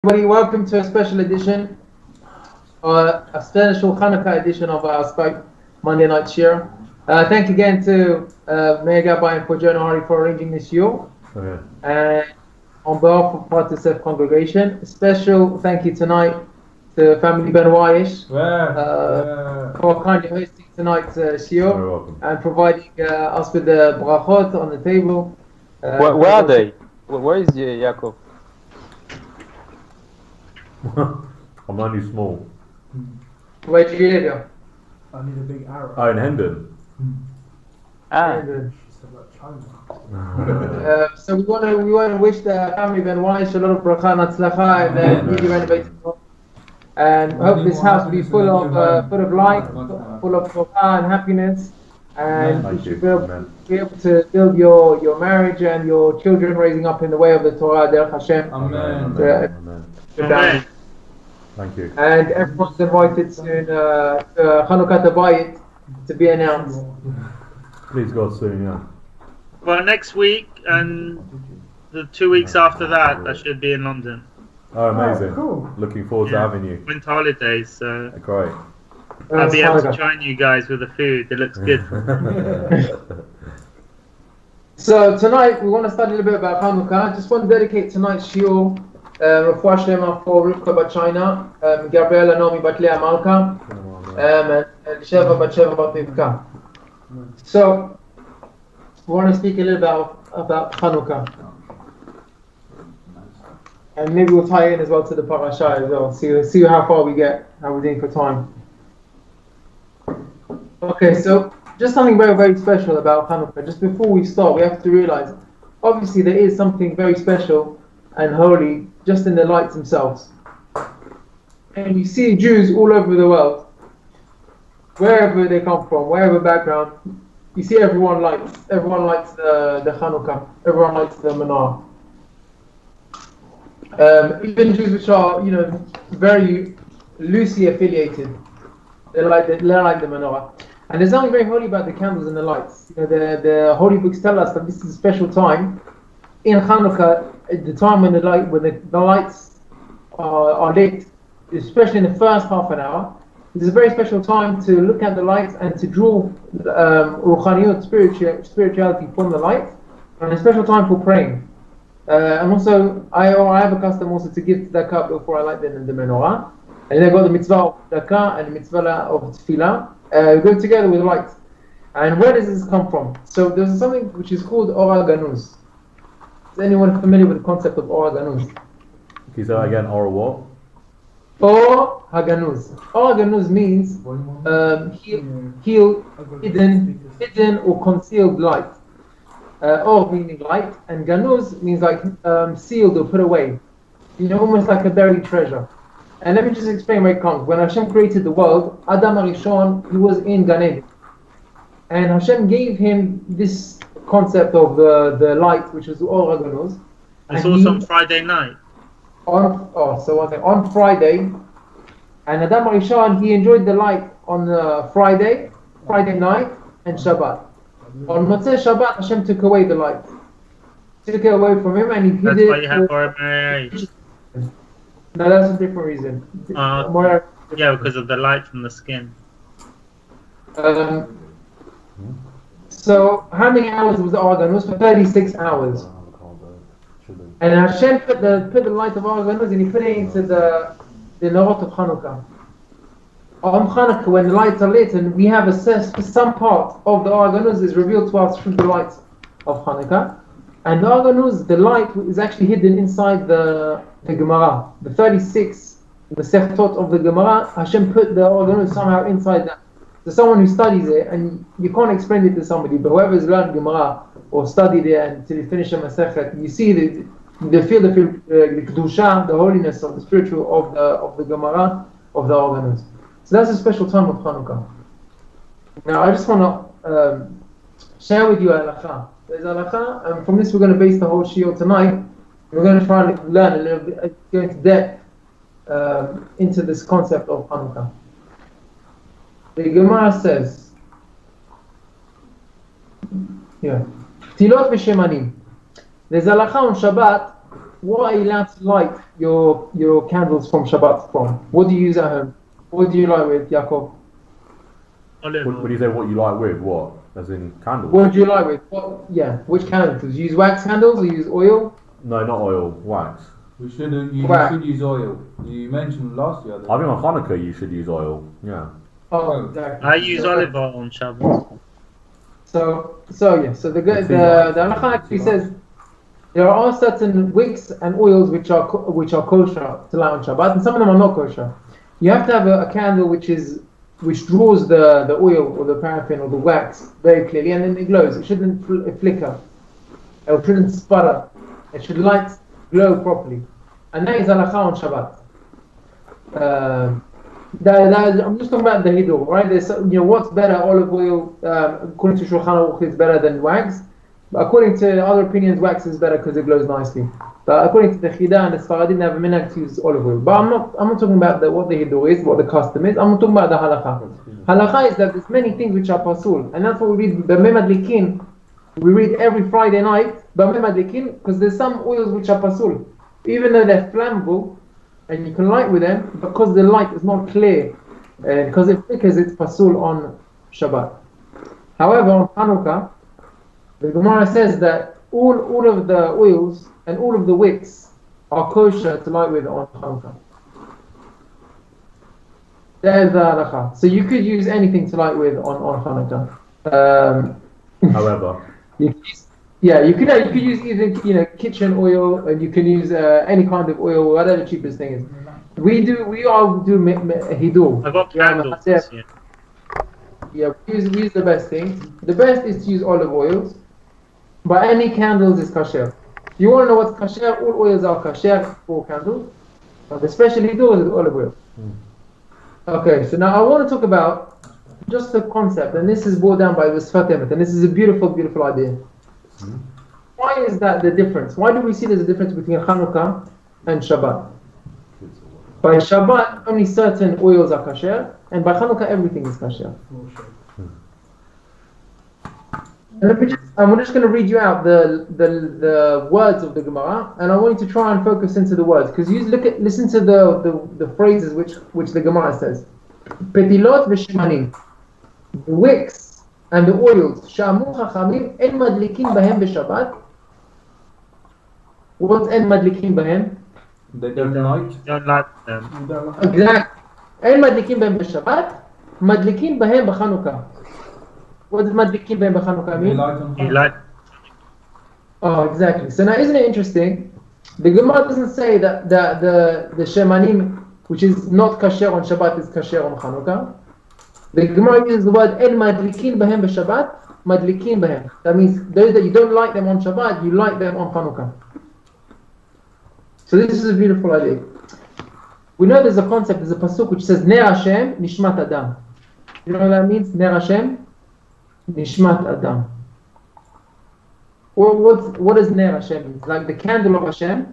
Everybody, welcome to a special edition, a special Chanuka edition of our Skype Monday Night Shiur. Thank again to Meir Rabbi and Joe Nahari for arranging this shiur. And on behalf of Part Yosef congregation, a special thank you tonight to family Ben Waish for kindly hosting tonight's shiur and providing us with the brachot on the table. Where are they? Where is Yaakov? I'm only small. Where do you live? I need a big arrow. Oh, in Hendon. So we want to wish the family Ben Waish a lot of bracha and atzlacha and newly renovated home. And hope this house will be full of light, full of bracha and happiness, and you should be able to build your marriage and your children raising up in the way of the Torah, Derech Hashem. Amen. Amen. Thank you. And everyone's invited soon to Chanuka Bayit to be announced. Please God soon, yeah. Well, next week and the 2 weeks after that, I should be in London. Oh, amazing. Oh, cool. Looking forward to having you. Winter holidays, so Great. I'll be able to join you guys with the food. It looks good. So tonight we want to study a little bit about Chanuka. I just want to dedicate tonight's shiur Refuah Shlema for Rivka bat China, Gabriela Naomi bat Leah Malka, and Sheva bat Sheva bat Rivka. So we want to speak a little about Chanuka, and maybe we'll tie in as well to the parasha as well. See how far we get, how we're doing for time. Okay, so just something very, very special about Chanuka. Just before we start, we have to realize, obviously there is something very special and holy just in the lights themselves. And you see Jews all over the world, wherever they come from, wherever background, you see everyone lights the Chanuka, everyone lights the menorah. Even Jews which are, very loosely affiliated, they like the menorah. And there's something very holy about the candles and the lights. The holy books tell us that this is a special time in Chanuka, at the time when the lights are lit, especially in the first half an hour. It's a very special time to look at the lights and to draw ruchaniyut, spirituality from the lights, and a special time for praying. And also, I have a custom also to give tzedakah before I light the menorah. And then I've got the mitzvah of tzedakah and the mitzvah of tefillah. Go together with light. And where does this come from? So there's something which is called Or HaGanuz. Is anyone familiar with the concept of Or HaGanuz? Can you say that again? Or what? Or HaGanuz. Or HaGanuz means hidden or concealed light. Or meaning light, and Ganuz means like sealed or put away. Almost like a buried treasure. And let me just explain where it comes. When Hashem created the world, Adam Arishon, he was in Gan Eden. And Hashem gave him this concept of the light, which was Or HaGanuz. It's also on Friday night. On Friday, and Adam Arishon, he enjoyed the light on Friday night, and Shabbat. On Motzei Shabbat, Hashem took away the light. Took it away from him and he hid That's it. why you have Rabbi. No, that's a different reason. Yeah, because of the light from the skin. So, how many hours was the Or HaGanuz? For 36 hours. And Hashem put the light of Or HaGanuz and he put it into the Norot of Chanuka. On Chanuka, when the lights are lit, and we have some part of the Or HaGanuz is revealed to us through the light of Chanuka. And the Or HaGanuz, the light is actually hidden inside the Gemara. The 36, the Seftot of the Gemara, Hashem put the Or HaGanuz somehow inside that. So someone who studies it, and you can't explain it to somebody, but whoever has learned Gemara or studied it until you finish a Masechet, you see they feel the Kedusha, the holiness of the spiritual of the Gemara, of the Or HaGanuz. So that's a special time of Chanuka. Now I just want to share with you halakha. There's halakha, and from this we're going to base the whole shiur tonight. We're going to try and learn a little bit, go into depth into this concept of Chanuka. The Gemara says, Tilot v'shemanim. There's halakha on Shabbat what are you allowed to light your candles from Shabbat from? What do you use at home? What do you light with, Yaakov? Olive What do oil. you say? What you like with? What? As in candles? What do you light with? Which candles? Do you use wax candles or you use oil? No, not oil. Wax. You should use oil. You mentioned last year. I think on Hanukkah you should use oil. Yeah. Oh, exactly. I use olive oil on Shabbos. So the halacha actually says there are certain wicks and oils which are kosher to light on Shabbat, and some of them are not kosher. You have to have a candle which draws the oil or the paraffin or the wax very clearly, and then it glows. It shouldn't flicker. It shouldn't sputter. It should glow properly, and that is halacha on Shabbat. I'm just talking about the hidur, right? There's, what's better, olive oil, according to Shulchan Aruch, it's better than wax. But according to other opinions, wax is better because it glows nicely. But according to the Chida and the Sfaradim, they have a minhag to use olive oil. But I'm not talking about what the hidur is, what the custom is. I'm talking about the halacha. Halacha is that there's many things which are pasul, and that's what we read B'mei Madlikin. We read every Friday night B'mei Madlikin because there's some oils which are pasul, even though they're flammable. And you can light with them because the light is not clear, because it flickers, it's pasul on Shabbat. However, on Chanuka, the Gemara says that all of the oils and all of the wicks are kosher to light with on Chanuka. That is the halacha. So you could use anything to light with on Chanuka. However, you could use either kitchen oil, and you can use any kind of oil, whatever the cheapest thing is. We all do hidur. I got candles this year. Yeah, we use the best things. The best is to use olive oils, but any candles is kasher. You want to know what's kasher? All oils are kasher for candles, but especially hidur is olive oil. Okay, so now I want to talk about just the concept, and this is brought down by the Sfat Emet, and this is a beautiful, beautiful idea. Why is that the difference? Why do we see there's a difference between Chanukah and Shabbat? By Shabbat, only certain oils are kasher, and by Chanukah, everything is kasher. I'm just going to read you out the words of the Gemara, and I want you to try and focus into the words, because you listen to the phrases which the Gemara says. Petilot v'shemanim, the wicks and the oils, Sha'amu Chachamim, En Madlikin Bahem B'Shabbat. What's En Madlikin Bahem? They don't light. Don't like them. Exactly. En Madlikin Bahem B'Shabbat, Madlikin Bahem B'Chanukah. What does Madlikin Bahem B'Chanukah mean? They light on You like? Oh, exactly. So now, isn't it interesting? The Gemara doesn't say that the Shemanim, which is not kasher on Shabbat, is kasher on Chanukah. The Gemara uses the word En Madlikin Bahem B'Shabbat, Madlikin Bahem. That means those that you don't light them on Shabbat, you light them on Chanukah. So this is a beautiful idea. We know there's a concept, there's a pasuk which says Ner Hashem Nishmat Adam. You know what that means? Ner Hashem Nishmat Adam. What does Ner Hashem mean? Like the candle of Hashem,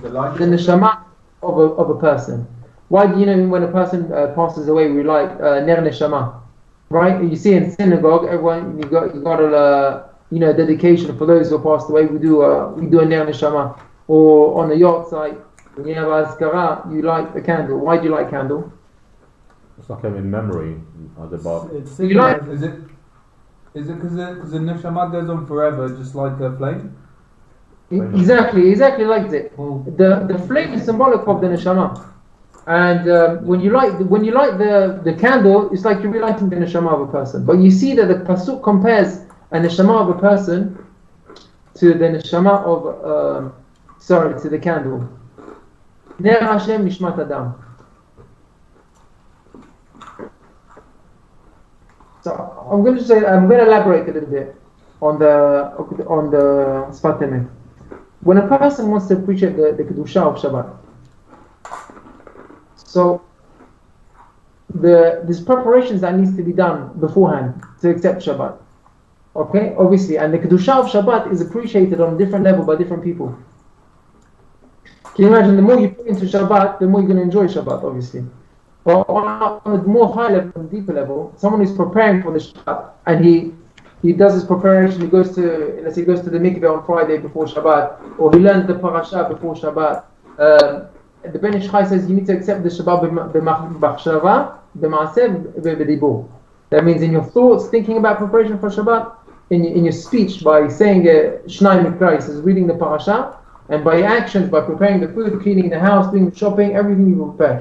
the neshama of a person. Why do when a person passes away, we light Ner Neshama, right? You see in synagogue, everyone you got a dedication for those who passed away. We do a Ner Neshama, or on a yacht site when you have Azkara, you light a candle. Why do you light a candle? it's like in memory. Is You like- it because the neshama goes on forever, just like a flame? Exactly like it. The flame is symbolic of the neshama. And when you light the candle, it's like you're relighting the neshama of a person. But you see that the pasuk compares a neshama of a person to the neshama of to the candle. Ner Hashem Nishmat Adam. So I'm going to elaborate a little bit on the Sfat Emet. When a person wants to appreciate the kedusha of Shabbat, so there's preparations that needs to be done beforehand to accept Shabbat. Okay, obviously, and the kedusha of Shabbat is appreciated on a different level by different people. Can you imagine? The more you put into Shabbat, the more you're going to enjoy Shabbat, obviously. But on a more high level, deeper level, someone who's preparing for the Shabbat and he he does his preparation, he goes to, let's say he goes to the mikveh on Friday before Shabbat, or he learns the parasha before Shabbat. The Ben Ish Chai says you need to accept the Shabbat b'machshava, b'maaseh, b'dibur. That means in your thoughts, thinking about preparation for Shabbat, in your speech by saying Shnai Mikra, he says reading the parasha, and by actions, by preparing the food, cleaning the house, doing the shopping, everything you prepare.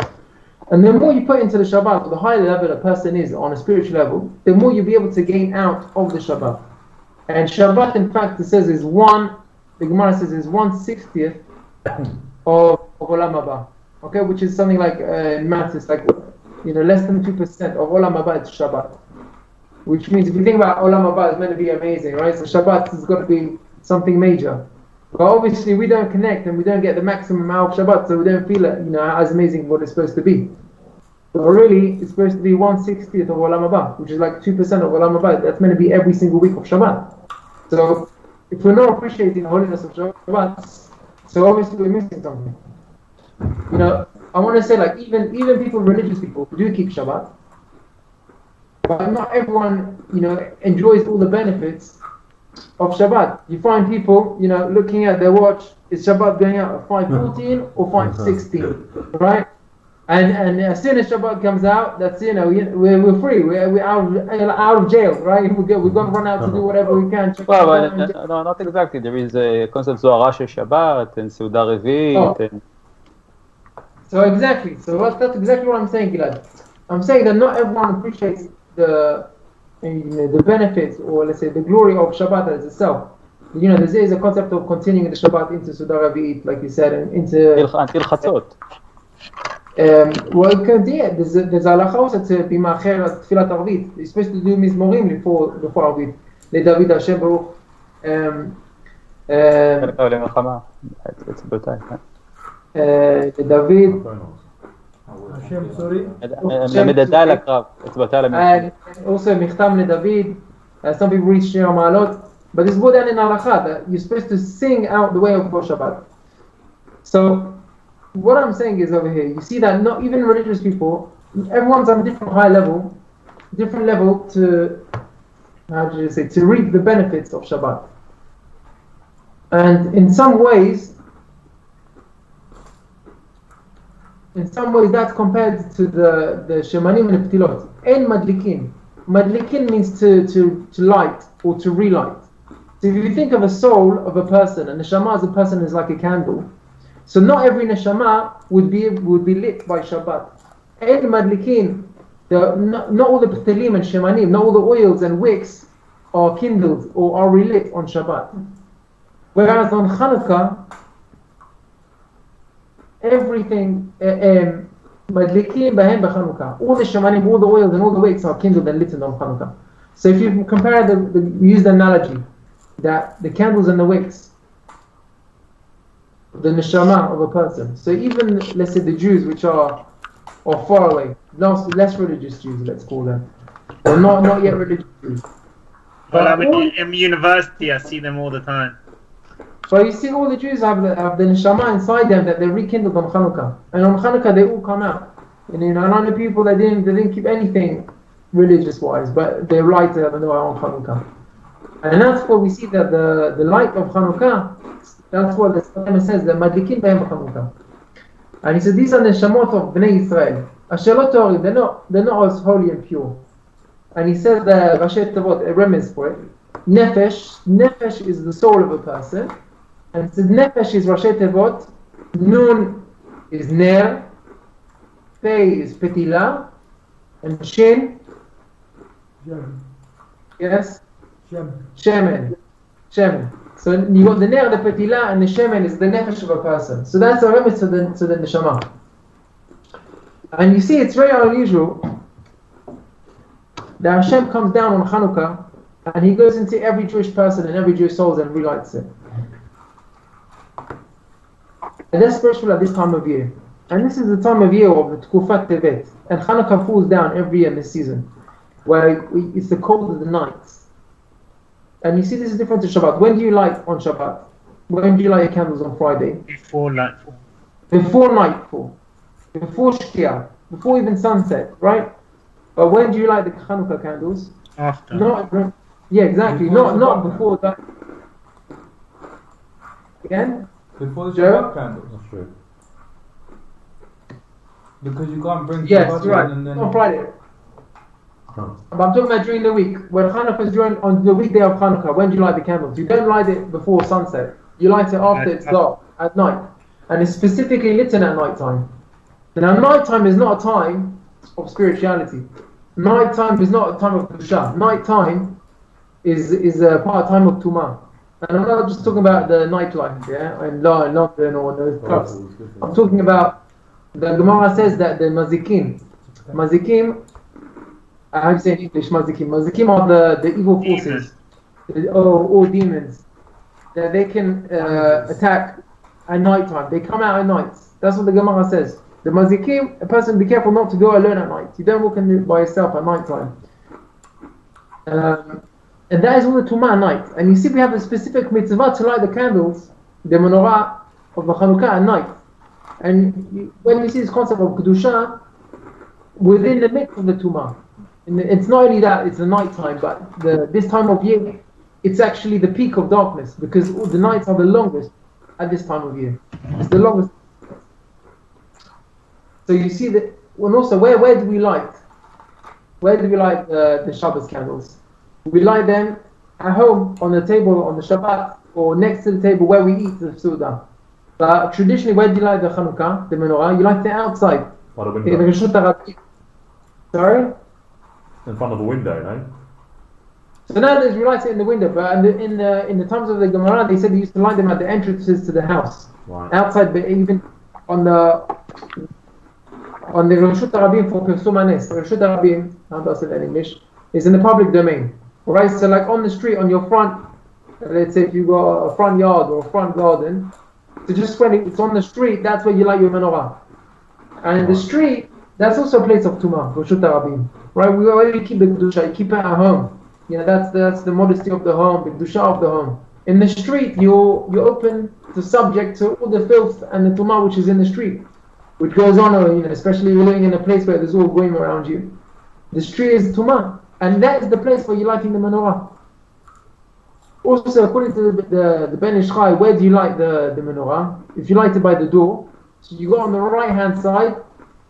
And the more you put into the Shabbat, the higher level a person is on a spiritual level, the more you'll be able to gain out of the Shabbat. And Shabbat, in fact, it says the Gemara says is 1/60th of Olam Haba. Okay, which is something like in maths, it's like less than 2% of Olam Haba is Shabbat. Which means if you think about Olam Haba, it's meant to be amazing, right? So Shabbat has got to be something major. But obviously we don't connect and we don't get the maximum out of Shabbat, so we don't feel it, as amazing what it's supposed to be. But really, it's supposed to be 1/60th of Olam Haba, which is like 2% of Olam Haba. That's meant to be every single week of Shabbat. So if we're not appreciating the holiness of Shabbat, so obviously we're missing something. I want to say like even people, religious people, do keep Shabbat, but not everyone, enjoys all the benefits of Shabbat. You find people, looking at their watch, is Shabbat going out at 5:14 or 5:16, right? And as soon as Shabbat comes out, that's we're free. We're out of jail, right? We're going to run out to do whatever we can. Well, no, not exactly. There is a concept Zohara של Shabbat and Seudah Revit. So exactly. So that's exactly what I'm saying, Gilad. I'm saying that not everyone appreciates the benefits, or let's say the glory of Shabbat as itself. There is a concept of continuing the Shabbat into Seudah Revit, like you said, and into until Chatzot. There's halacha also to be ma'acher at Tfilat Arvit. You're supposed to do mizmorim before Arvit. LeDavid Hashem Baruch. לדוד, Hashem, sorry. and also מכתם לדוד. Some people read Shir Ma'alot, but this is brought down in halacha that you're supposed to sing out the way of Shabbat. So what I'm saying is over here, you see that not even religious people, everyone's on a different level to reap the benefits of Shabbat. And in some ways that's compared to the Shemanim and Ptilot. En Madlikin. Madlikin means to light or to relight. So if you think of a soul of a person, and neshama as a person is like a candle, so not every neshama would be lit by Shabbat. En Madlikin, not all the Ptilim and Shemanim, not all the oils and wicks are kindled or are relit on Shabbat. Whereas on Chanuka, everything madlikin bahem b'Chanuka. All the shemanim, all the oils, and all the wicks are kindled and lit on Chanuka. So if you compare we use the analogy that the candles and the wicks, the neshama of a person. So even let's say the Jews, which are far away, less religious Jews, let's call them, or not yet religious Jews. Well, I'm in university. I see them all the time. So you see, all the Jews have the neshama inside them that they rekindled on Chanukah, and on Chanukah they all come out. And a lot of people they didn't keep anything religious-wise, but they light the way on Chanukah. And that's what we see that the light of Chanukah. That's what the Psalm says. The madlikin b'hem Chanukah. And he said these are the neshamot of Bnei Israel. Asherot Torim, they're not as holy and pure. And he says the Rashi Tevot, a remez for it. Nefesh is the soul of a person. And the nefesh is Rashi Tevot, Nun is ner, Pei is petila, and Shin, yes, shemen. So you got the ner, the petila, and the shemen is the nefesh of a person. So that's a remedy to the neshama. And you see, it's very unusual that Hashem comes down on Chanukah and He goes into every Jewish person and every Jewish soul and relights it. And that's special at this time of year. And this is the time of year of the Tkufat Tevet. And Chanukah falls down every year in this season, where it's the cold of the nights. And you see this is different to Shabbat. When do you light on Shabbat? When do you light your candles on Friday? Before nightfall. Before nightfall. Before Shkia. Before even sunset, right? But when do you light the Chanukah candles? After. Not Yeah, exactly. Before the Not Shabbat before that. Again? Before the Joe? Shabbat candles. That's true. Because you can't bring Yes, Shabbat you're right. in and then... On Friday. Huh. But I'm talking about during the week. When Hanukkah is during on the weekday of Hanukkah, when do you light the candles? You don't light it before sunset. You light it after it's dark, at night. And it's specifically lit at night time. Now, nighttime is not a time of spirituality. Nighttime is not a time of Kedusha. Nighttime is a time of Tumah. And I'm not just talking about the nightlife, yeah, in London or those clubs. I'm talking about, the Gemara says that the mazikim, how do you say in English, mazikim? Mazikim are the evil forces, or demons, that they can attack at night time. They come out at night. That's what the Gemara says. The mazikim, a person be careful not to go alone at night. You don't walk in by yourself at night time. And that is all the Tumah at night. And you see we have a specific mitzvah to light the candles, the menorah of the Chanuka at night. And when you see this concept of Kedusha, within the midst of the Tumah, it's not only that it's the night time, but this time of year, it's actually the peak of darkness, because the nights are the longest at this time of year. It's the longest. So you see that, and also where do we light? Where do we light the Shabbos candles? We light them at home, on the table, on the Shabbat, or next to the table where we eat the Suda. But traditionally, where do you light the Chanuka, the menorah? You light it outside. By the In window. Reshut HaRabbi. Sorry? In front of a window, no? So nowadays we light it in the window, but in the times of the Gemara, they said they used to light them at the entrances to the house. Right. Outside, but even on the Reshut HaRabbi for Pirsum HaNes. Reshut HaRabbi, how do I say that in English? Is in the public domain. Right, so like on the street, on your front, let's say if you got a front yard or a front garden, so just when it's on the street, that's where you light your menorah. And in the street, that's also a place of Tumah, Reshut HaRabbi. Right, we already keep the Kedusha, you keep it at home. You know, that's the modesty of the home, the Kedusha of the home. In the street, you're open to subject to all the filth and the Tumah which is in the street, which goes on, especially if you're living in a place where there's all going around you. The street is Tumah. And that is the place where you're lighting the menorah. Also, according to the Ben Ish Chai, where do you light the menorah? If you light it by the door, so you go on the right hand side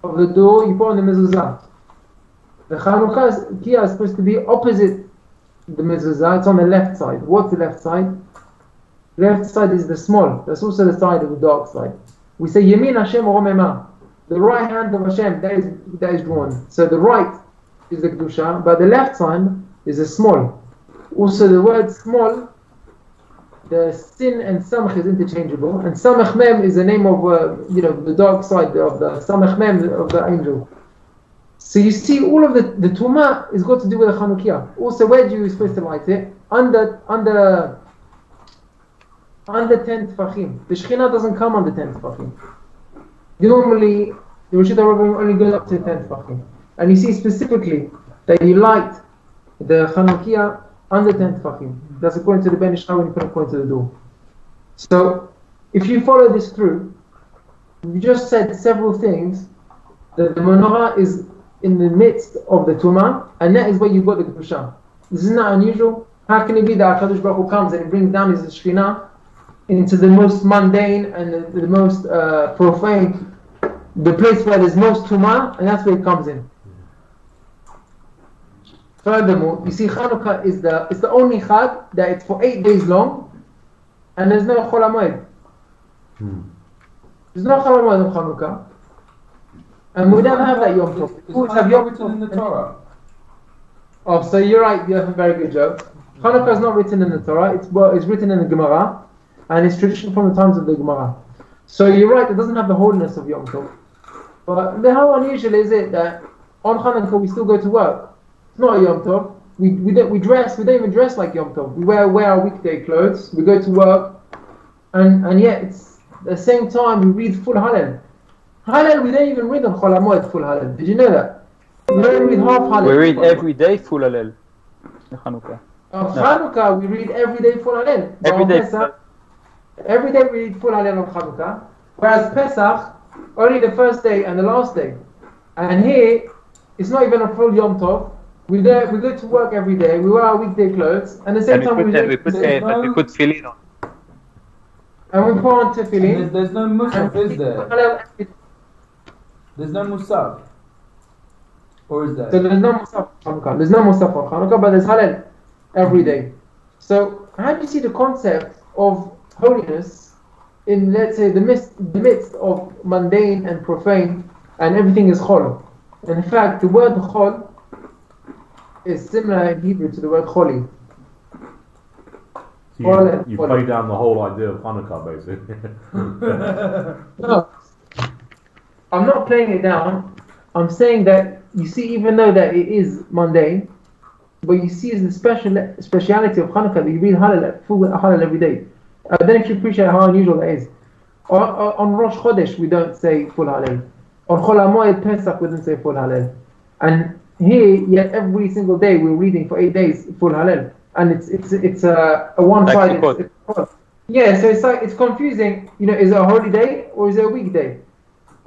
of the door, you put on the mezuzah. The Chanuka Kiyah is supposed to be opposite the mezuzah, it's on the left side. What's the left side? Left side is the small, that's also the side of the dark side. We say Yemin Hashem Romema, the right hand of Hashem, that is drawn. So the right is the Kedusha, but the left side is a small. Also the word small, the sin and samach is interchangeable, and samach mem is the name of the dark side of the samach mem of the angel. So you see all of the Tumah is got to do with the Chanukiah. Also where do you supposed to light it? Under 10 tefachim. The Shekhinah doesn't come under 10 tefachim. Normally the Reshut HaRabbi only goes up to 10 tefachim. And you see specifically that you light the Chanukiah under 10 tefachim. That's according to the Ben Ish Chai when you put a point to the door. So, if you follow this through, we just said several things, that the menorah is in the midst of the Tumah, and that is where you got the Kedusha. This is not unusual. How can it be that HaKadosh Baruch Hu comes and he brings down his Shekhinah into the most mundane and the most profane, the place where there's most Tumah, and that's where it comes in. Furthermore, you see Chanukah is the only Chag that it's for 8 days long, and there's no Chol HaMoed. There's no Chol HaMoed on Chanukah, and we never have that Yom Tov. We always have Yom written in the Tov. Torah. Oh, so you're right. You have a very good joke. Chanukah is not written in the Torah. It's written in the Gemara, and it's tradition from the times of the Gemara. So you're right. It doesn't have the holiness of Yom Tov. But how unusual is it that on Chanukah we still go to work? It's not a Yom Tov. We don't even dress like Yom Tov. We wear our weekday clothes. We go to work, and yet it's at the same time we read full Hallel. Hallel we don't even read on Chol HaMoed full Hallel. Did you know that? We don't read half Hallel. We read every day full Hallel. Chanukah. On Chanukah we read every day full Hallel. Every day we read full Hallel on Chanukah. Whereas Pesach, only the first day and the last day. And here, it's not even a full Yom Tov. We go to work every day. We wear our weekday clothes, and at the same time we put tefillin on. And we put on tefillin. There's no musaf, is there? There's no musaf. Or is there? So there's no musaf on Hanukkah. There's no musaf on Hanukkah, but there's halal every day. So how do you see the concept of holiness in, let's say, the midst of mundane and profane, and everything is chol? In fact, the word chol is similar in Hebrew to the word choli. So you play down the whole idea of Hanukkah, basically. No, I'm not playing it down. I'm saying that you see, even though that it is mundane, but you see is the speciality of Chanuka that you read full Halal every day. Then if you appreciate how unusual that is. On Rosh Chodesh we don't say full Halal. On Chol HaMoed Pesach we don't say full Halal. And here, yet every single day we're reading for 8 days full Halal. And it's a one-sided. Yeah, so it's confusing. You know, is it a holy day or is it a weekday?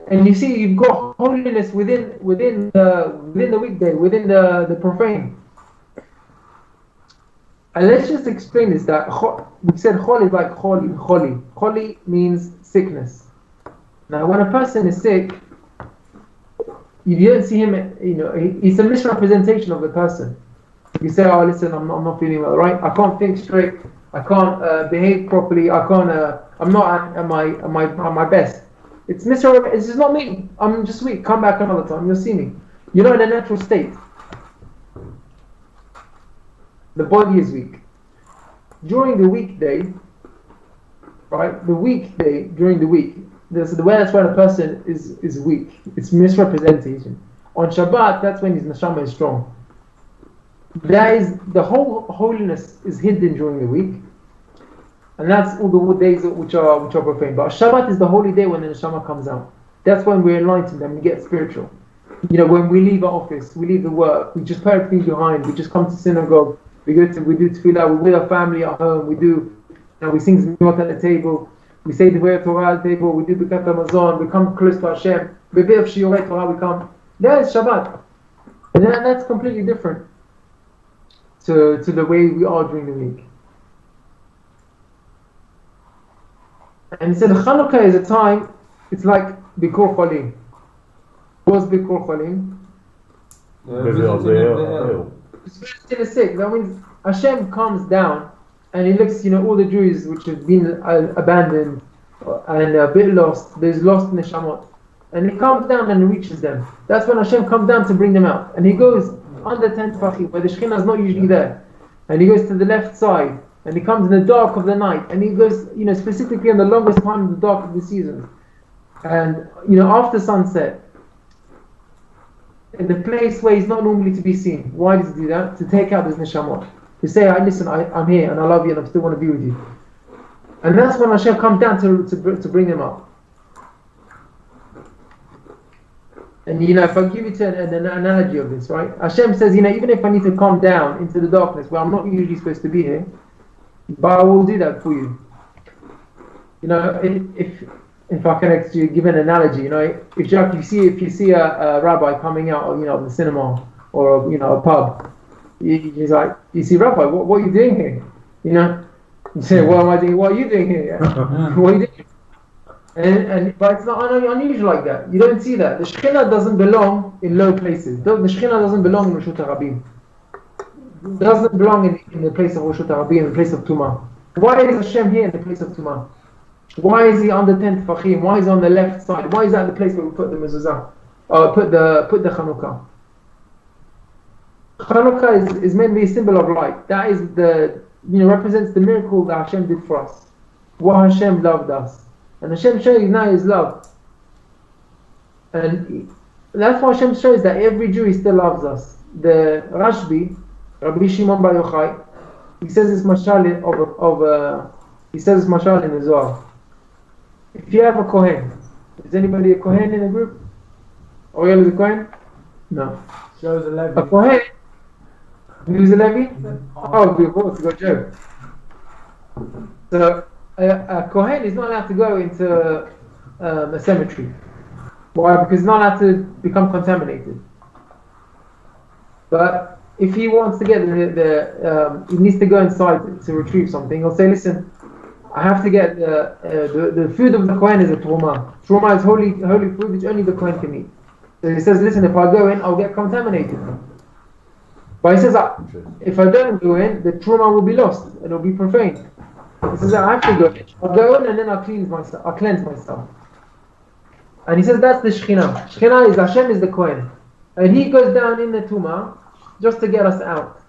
And you see, you've got holiness within the weekday, within the profane. And let's just explain this. That we said chol is like choli. Choli means sickness. Now, when a person is sick, you don't see him. You know, it's a misrepresentation of the person. You say, "Oh, listen, I'm not feeling well, right? I can't think straight. I can't behave properly. I can't. I'm not at my best." It's misrepresentation. It's just not me. I'm just weak. Come back another time. You'll see me. You're not in a natural state. The body is weak. During the weekday, right? During the week, the way that's when a person is weak. It's misrepresentation. On Shabbat, that's when his neshama is strong. That is, the whole holiness is hidden during the week. And that's all the days which are profane. But Shabbat is the holy day when the neshama comes out. That's when we're enlightened and we get spiritual. You know, when we leave our office, we leave the work, we just put everything behind, we just come to synagogue, we do tefillah, we're with our family at home, we sing Zmiot at the table, we say the word Torah at the table, we do Birkat Hamazon, we come close to Hashem, we bit of Shiur Torah, we come. That is Shabbat. And that's completely different to the way we are during the week. And he said Chanukah is a time, it's like Bikur Cholim. What's Bikur Cholim? It's visiting the sick. That means Hashem comes down and he looks, all the Jews which have been abandoned and a bit lost, there's lost neshamot. And he comes down and reaches them. That's when Hashem comes down to bring them out. And he goes under 10 tefachim, where the Shekhinah is not usually there. And he goes to the left side. And he comes in the dark of the night, and he goes, specifically in the longest time in the dark of the season. And, after sunset, in the place where he's not normally to be seen. Why does he do that? To take out his neshamot. To say, listen, I'm here, and I love you, and I still want to be with you. And that's when Hashem comes down to bring them up. And, if I give you an analogy of this, right? Hashem says, even if I need to come down into the darkness, where I'm not usually supposed to be here, but I will do that for you. If I can give an analogy, if you see a rabbi coming out of the cinema or a pub, he's like, you see, Rabbi, what are you doing here? You say, what am I doing? What are you doing here? What are you doing? But it's not unusual like that. You don't see that. The Shekhinah doesn't belong in low places. The Shekhinah doesn't belong in Reshut HaRabim. It doesn't belong in the place of Reshut HaRabim, in the place of Tumah. Why is Hashem here in the place of Tumah? Why is he under 10 tefachim? Why is he on the left side? Why is that the place where we put the mezuzah? Put the Chanuka? Chanuka is meant to be a symbol of light. That is represents the miracle that Hashem did for us. What Hashem loved us. And Hashem shows now His love. And that's why Hashem shows that every Jew still loves us. The Rabbi Shimon Bar Yochai, he says this mashal in the Zohar. If you have a Kohen, is anybody a Kohen in the group? Oriel is a Kohen? No. Joe's a Levi. A Kohen? Who's a Levi? Oh, of course, we got Joe. So, a Kohen is not allowed to go into a cemetery. Why? Because he's not allowed to become contaminated. But if he wants to get he needs to go inside to retrieve something, he'll say, listen, I have to get the food of the Kohen is a truma. Truma is holy food which only the Kohen can eat. So he says, listen, if I go in, I'll get contaminated. But he says, if I don't go in, the truma will be lost and it'll be profaned. He says, I have to go in. I'll go in and then I'll cleanse myself. And he says, that's the Shekhinah. Shekhinah is Hashem is the Kohen. And he goes down in the Tumah just to get us out.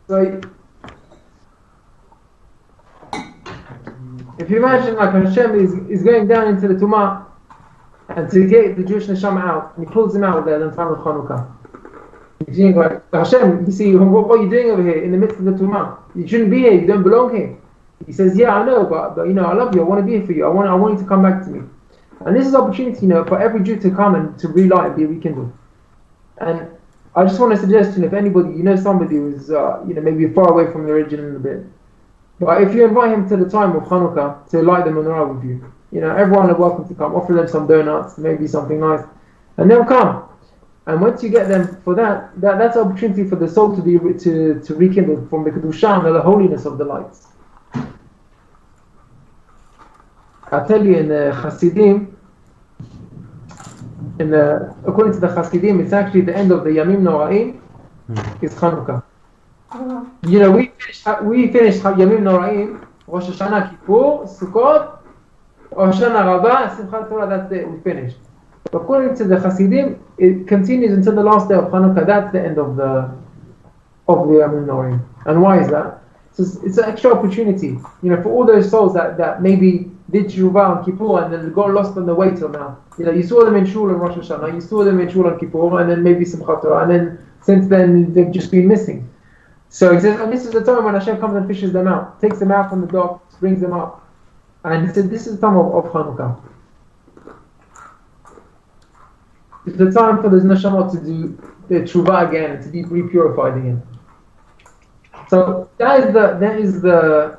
So, if you imagine like Hashem is going down into the Tumah and to get the Jewish Neshama out, and he pulls him out there in time of Chanuka. He's saying like, Hashem, you see, what are you doing over here in the midst of the Tumah? You shouldn't be here, you don't belong here. He says, yeah, I know, but you know, I love you, I want to be here for you, I want you to come back to me. And this is opportunity, you know, for every Jew to come and to relight and be rekindled. And I just want to suggest, you know, if anybody, you know somebody who's, you know, maybe far away from the religion a bit, but if you invite him to the time of Chanukah to light the menorah with you, you know, everyone is welcome to come, offer them some donuts, maybe something nice, and they'll come. And once you get them for that's an opportunity for the soul to be to rekindle from the Kedusha and the holiness of the lights. I'll tell you, in the Hasidim, according to the Hasidim, it's actually the end of the Yamim Noraim, is Chanukah. You know, we finished Yamim Noraim, Rosh Hashanah, Kippur, Sukkot, Hoshana Rabbah, Simchat Torah, that's it, we finished. But according to the Hasidim, it continues until the last day of Chanukah. That's the end of the Yamim Noraim. And why is that? It's an extra opportunity, you know, for all those souls that maybe did Shuvah on Kippur and then got lost on the way till now. You know, you saw them in Shul on Rosh Hashanah, you saw them in Shul on Kippur, and then maybe Simchat Torah, and then since then they've just been missing. So he says, and this is the time when Hashem comes and fishes them out, takes them out from the dock, brings them up. And he said, this is the time of Chanukah. It's the time for the Neshamot to do the Tshuva again, and to be re-purified again. So that is the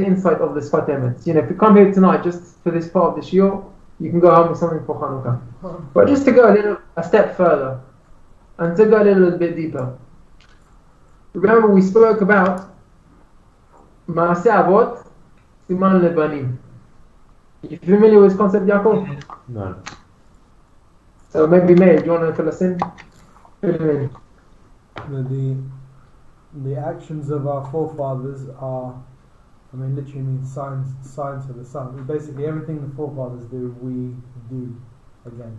insight of the Sfat Emet. You know, if you come here tonight just for this part of the Shiur, you can go home with something for Chanukah. But just to go a step further, and to go a little bit deeper. Remember, we spoke about Maaseh Avot, Siman Lebanim. You familiar with this concept, Yaakov? No. So maybe Meir, do you want to fill us in? Fill him in. The actions of our forefathers are, I mean, literally means signs for the sun. Basically, everything the forefathers do, we do again.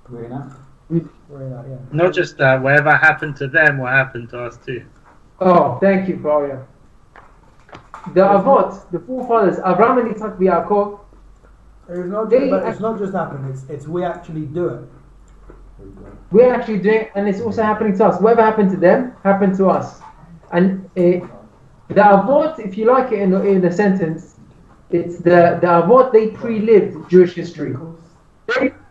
Reenact? Reenact, yeah. Not just that, whatever happened to them will happen to us too. Oh, thank you, Faria. The Avot, the forefathers, Abraham and Yitzhak Yaakov, it's not just happening, it's we actually do it. We're actually doing it, and it's also happening to us. Whatever happened to them, happened to us. And the Avot, if you like it in a sentence, it's the Avot, they pre-lived Jewish history.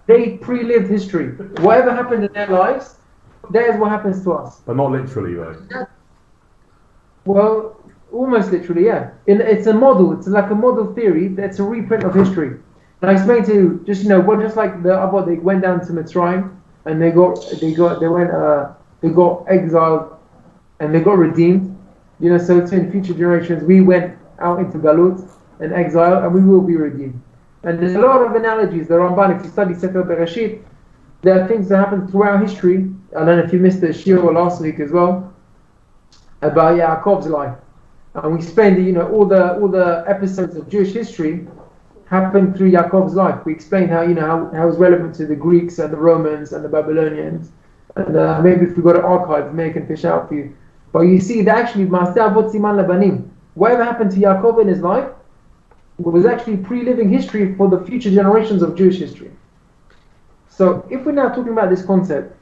They pre-lived history. Whatever happened in their lives, that is what happens to us. But not literally, though. Well, almost literally, yeah. It's a model. It's like a model theory. That's a reprint of history. And I explained to you, just like the Avot, they went down to Mitzrayim and they got exiled and they got redeemed. You know, so in future generations, we went out into Galut and exile, and we will be redeemed. And there's a lot of analogies. The Ramban, if you study Sefer Bereshit, there are things that happen throughout history. I don't know if you missed the Shiur last week as well about Yaakov's life, and we explained all the episodes of Jewish history happened through Yaakov's life. We explained how how it's relevant to the Greeks and the Romans and the Babylonians, and maybe if we go to archives, maybe I can fish out for you. But you see that actually Maaseh Avot Siman Lebanim, whatever happened to Yaakov in his life was actually pre-living history for the future generations of Jewish history. So if we're now talking about this concept,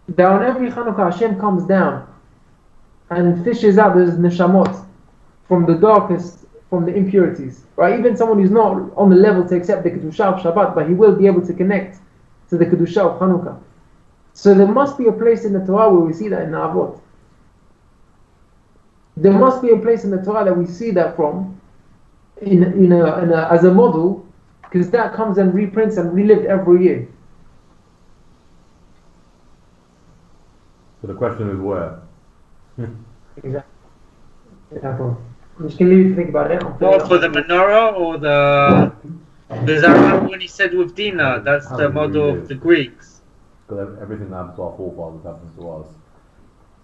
that on every Chanukah Hashem comes down and fishes out those neshamot from the darkest, from the impurities, right? Even someone who's not on the level to accept the Kedusha of Shabbat, but he will be able to connect to the Kedusha of Chanukah. So there must be a place in the Torah where we see that in the Avot. There must be a place in the Torah that we see that from, as a model because that comes and reprints and relived every year. So the question is where? Exactly. Yeah, bro. I'm just gonna leave you to think about it. More for the menorah or the? Because I remember when he said with Dina, that's the model of the Greeks. Because everything that happens to our forefathers happens to us.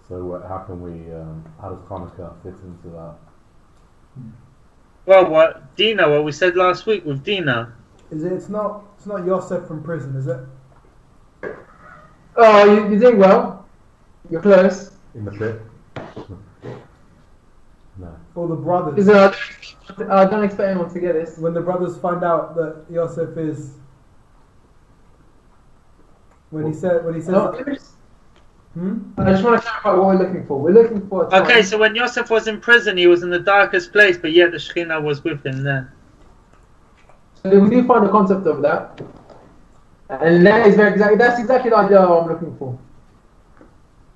So how can we? How does Chanuka fit into that? Well, what Dina? What we said last week with Dina. Is it? It's not Yosef from prison, is it? Oh, you're doing well. You're close. In the pit? No. Or the brothers? Is I don't expect anyone to get this. When the brothers find out that Yosef is, when he says, No, that, let me just- I just want to clarify what we're looking for. We're looking for a time. Okay, so when Yosef was in prison, he was in the darkest place, but yet the Shekhinah was with him there. So we do find the concept of that, and that is that's exactly the idea I'm looking for.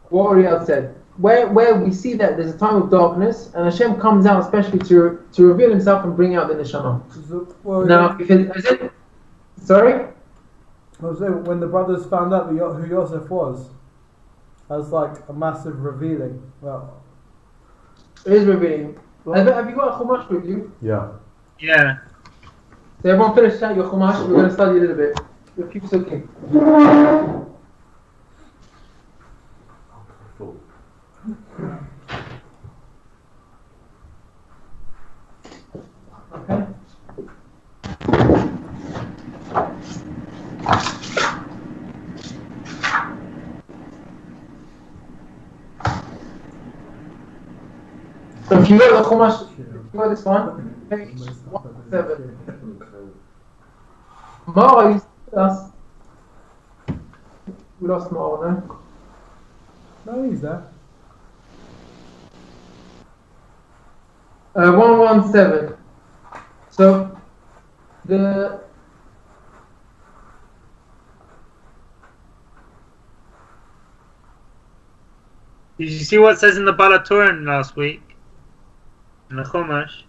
What Ariel said, where we see that there's a time of darkness, and Hashem comes out especially to reveal Himself and bring out the neshama. well, Now, if it is it, sorry, I was saying, when the brothers found out who Yosef was, that was like a massive revealing. Well, it is revealing. Have you got a chumash with you? Yeah. Yeah. So everyone finish out your chumash. We're going to study a little bit. We'll keep looking. Okay. So if you got the chumash, if you got this one, page 107. Mara used to us. We lost Mara, no? no, he's there. 117. So the Did you see what it says in the Balaturin last week? In the Chumash.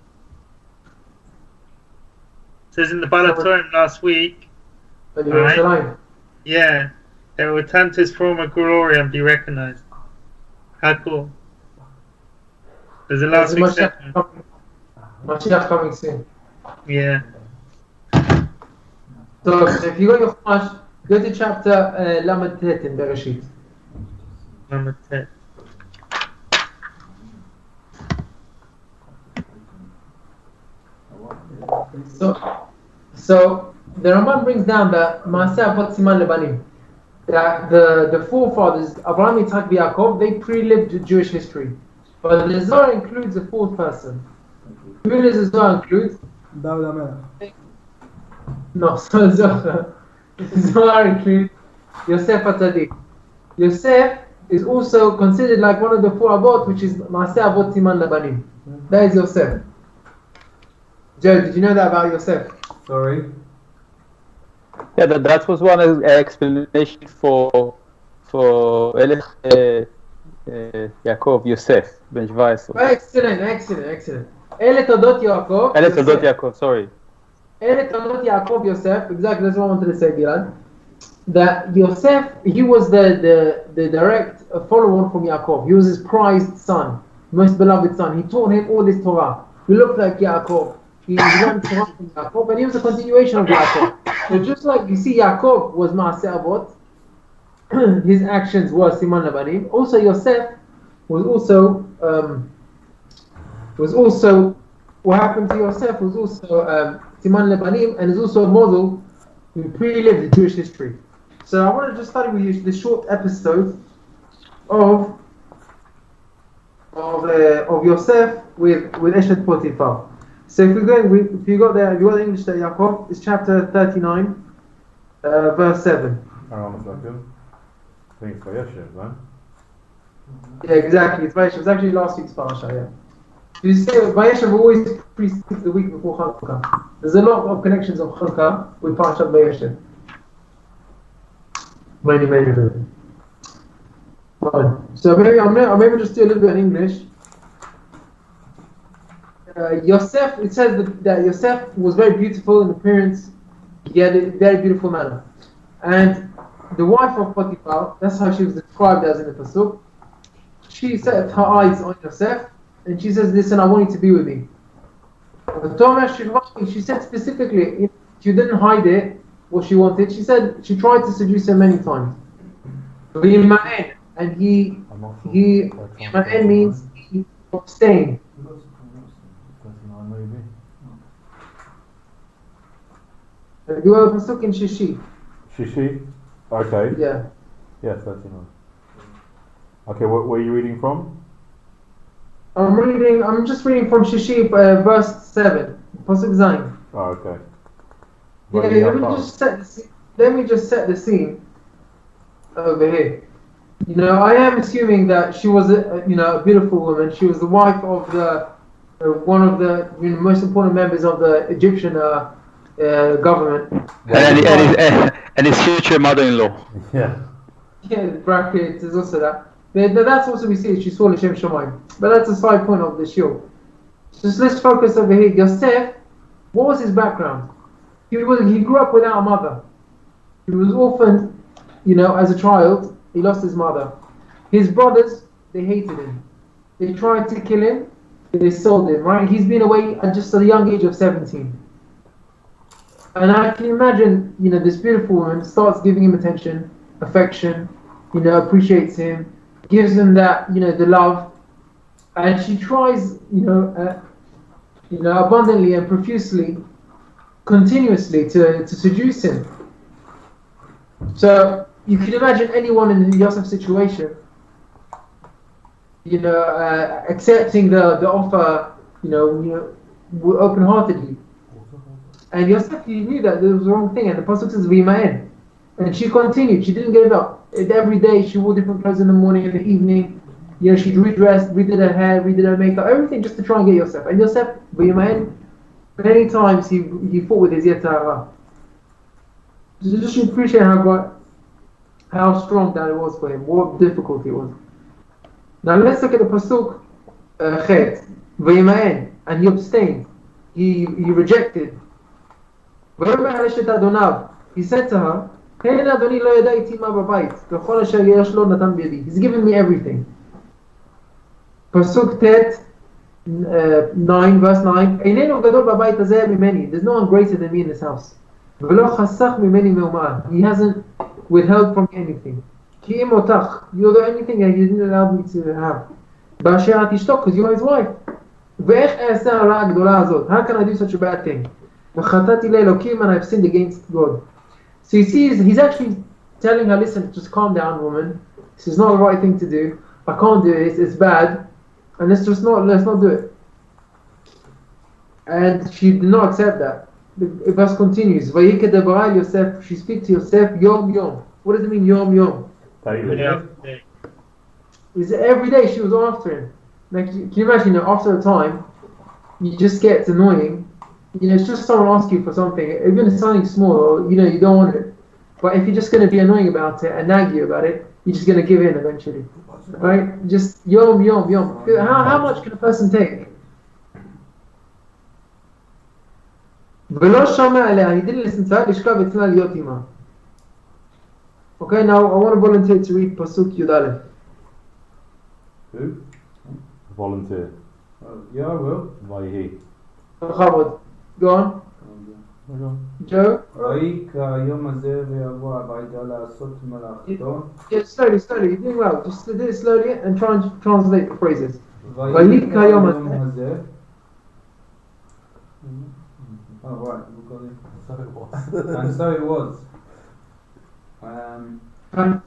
It says in the Balaturin last week. Yerushalayim. Yeah. They will return to his former glory and be recognized. How cool. There's a last week's section. Mashiach coming soon. Yeah. So if you got your Chumash, go to chapter Lamed Tet in Bereshit. Number 10. So the Ramban brings down that Maaseh Avot Siman Lebanim, that the forefathers Abraham, Yitzhak, and Yaakov, they pre-lived Jewish history, but the Zohar includes a fourth person. Who does the Zohar include? David HaMelech. No, so Zohar includes Yosef HaTzadik. Yosef is also considered like one of the four Avot, which is Maaseh Avot Siman Lebanim. That is Yosef. Joe, did you know that about Yosef? Sorry. Yeah, that was one explanation for Elech Yaakov Yosef ben 17. Excellent. Ele Todot Yaakov. Elech Toldot Yaakov, sorry. Ele Todot Yaakov Yosef. Exactly, that's what I wanted to say, Gilad. That Yosef, he was the direct follower from Yaakov. He was his prized son, most beloved son. He taught him all this Torah. He looked like Yaakov. He learned Torah from Yaakov, and he was a continuation of Yaakov. So just like you see, Yaakov was Maaseh Avot, his actions were Siman Lebanim. Also, Yosef was also what happened to Yosef was also Siman Lebanim, and is also a model who pre-lived the Jewish history. So I want to just study with you this short episode of Yosef with Eshet Potiphar. So if you got the English there, Yaakov, it's chapter 39, verse 7. Hang on a second. I think it's Vayeshev, man. Yeah, exactly. It's Vayeshev. It's actually last week's parasha. Yeah. You see, Vayeshev always precedes the week before Chanuka. There's a lot of connections of Chanuka with Parashat Vayeshev. Many. Fine. So maybe just do a little bit in English. Yosef, it says that Yosef was very beautiful in appearance. He had a very beautiful manner. And the wife of Potiphar, that's how she was described as in the Pasuk, she set her eyes on Yosef, and she says, listen, I want you to be with me. She said specifically, she didn't hide it, what she wanted. She said she tried to seduce him many times. And he means he abstained. You have a pasuk in Shishi. Shishi? Okay. Yeah. Yes, 39. Okay, where are you reading from? I'm just reading from Shishi, verse 7. Pasuk Zayin. Oh, okay. Yeah, let me just set the scene over here. You know, I am assuming that she was a beautiful woman. She was the wife of one of the most important members of the Egyptian government. And his future mother-in-law. Yeah. Yeah, bracket is also that. But that's also we see she saw L'Shem Shamayim. But that's a side point of the shiur. Just let's focus over here. Yosef, what was his background? He grew up without a mother. He was orphaned, as a child. He lost his mother. His brothers, they hated him. They tried to kill him. They sold him, right? He's been away at just a young age of 17. And I can imagine, this beautiful woman starts giving him attention, affection, appreciates him, gives him that, the love. And she tries, abundantly and profusely, continuously to seduce him. So you can imagine anyone in Yosef's situation, accepting the offer, open-heartedly. And Yosef, he knew that there was the wrong thing, and the pasuk says V'ima'en. And she continued. She didn't give up. Every day she wore different clothes in the morning and the evening. She redressed, redid her hair, redid her makeup, everything just to try and get Yosef. And Yosef, V'ima'en, many times he fought with his Yetzer Hara. Just appreciate how strong that it was for him, what difficult it was. Now let's look at the pasuk Chet, V'ima'en, and he abstained. He rejected. He said to her, he's given me everything. Pasuk Tet 9, verse 9. There's no one greater than me in this house. He hasn't withheld from me anything. You're the only thing that he didn't allow me to have. Because you're his wife. How can I do such a bad thing? And I've sinned against God. So you see, he's actually telling her, listen, just calm down, woman. This is not the right thing to do. I can't do it. It's bad. And let's not do it. And she did not accept that. The verse continues. Yosef, she speaks to Yosef yom yom. What does it mean yom yom? It's every day she was after him. Like, can you imagine, after a time, you just get annoying. It's just someone asks you for something, even if it's something small, or you don't want it. But if you're just going to be annoying about it and nag you about it, you're just going to give in eventually, right? Just yom yom yom. How much can a person take? He didn't listen to her. Okay, now I want to volunteer to read pasuk Yud Aleph. Who? Volunteer. Yeah, I will. Vayhi. Go on. Joe? Yeah, slowly, you're doing well. Just do it slowly and try and translate the phrases. Oh, right. And so it was. Kayom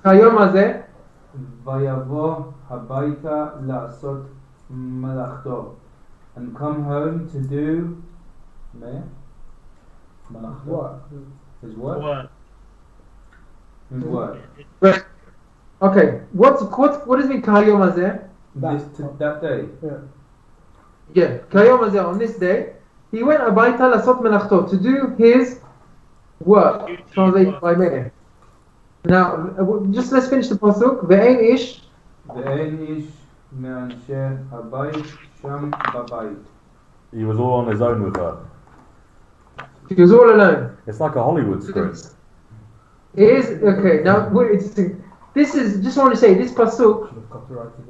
hazeh. Vayavo habayta la'asot malachto. And come home to do what? His work? His work. Okay. What does it mean kayom hazeh? That day. Yeah. Kayom hazeh, on this day, he went abayta la'asot malachto, to do his work. Translated by Meir. Now, just let's finish the pasuk. Ve'ein ish me'anshe habayit sham babayit. He was all on his own with her. She was all alone. It's like a Hollywood script. It is okay. Now, this is just want to say this pasuk.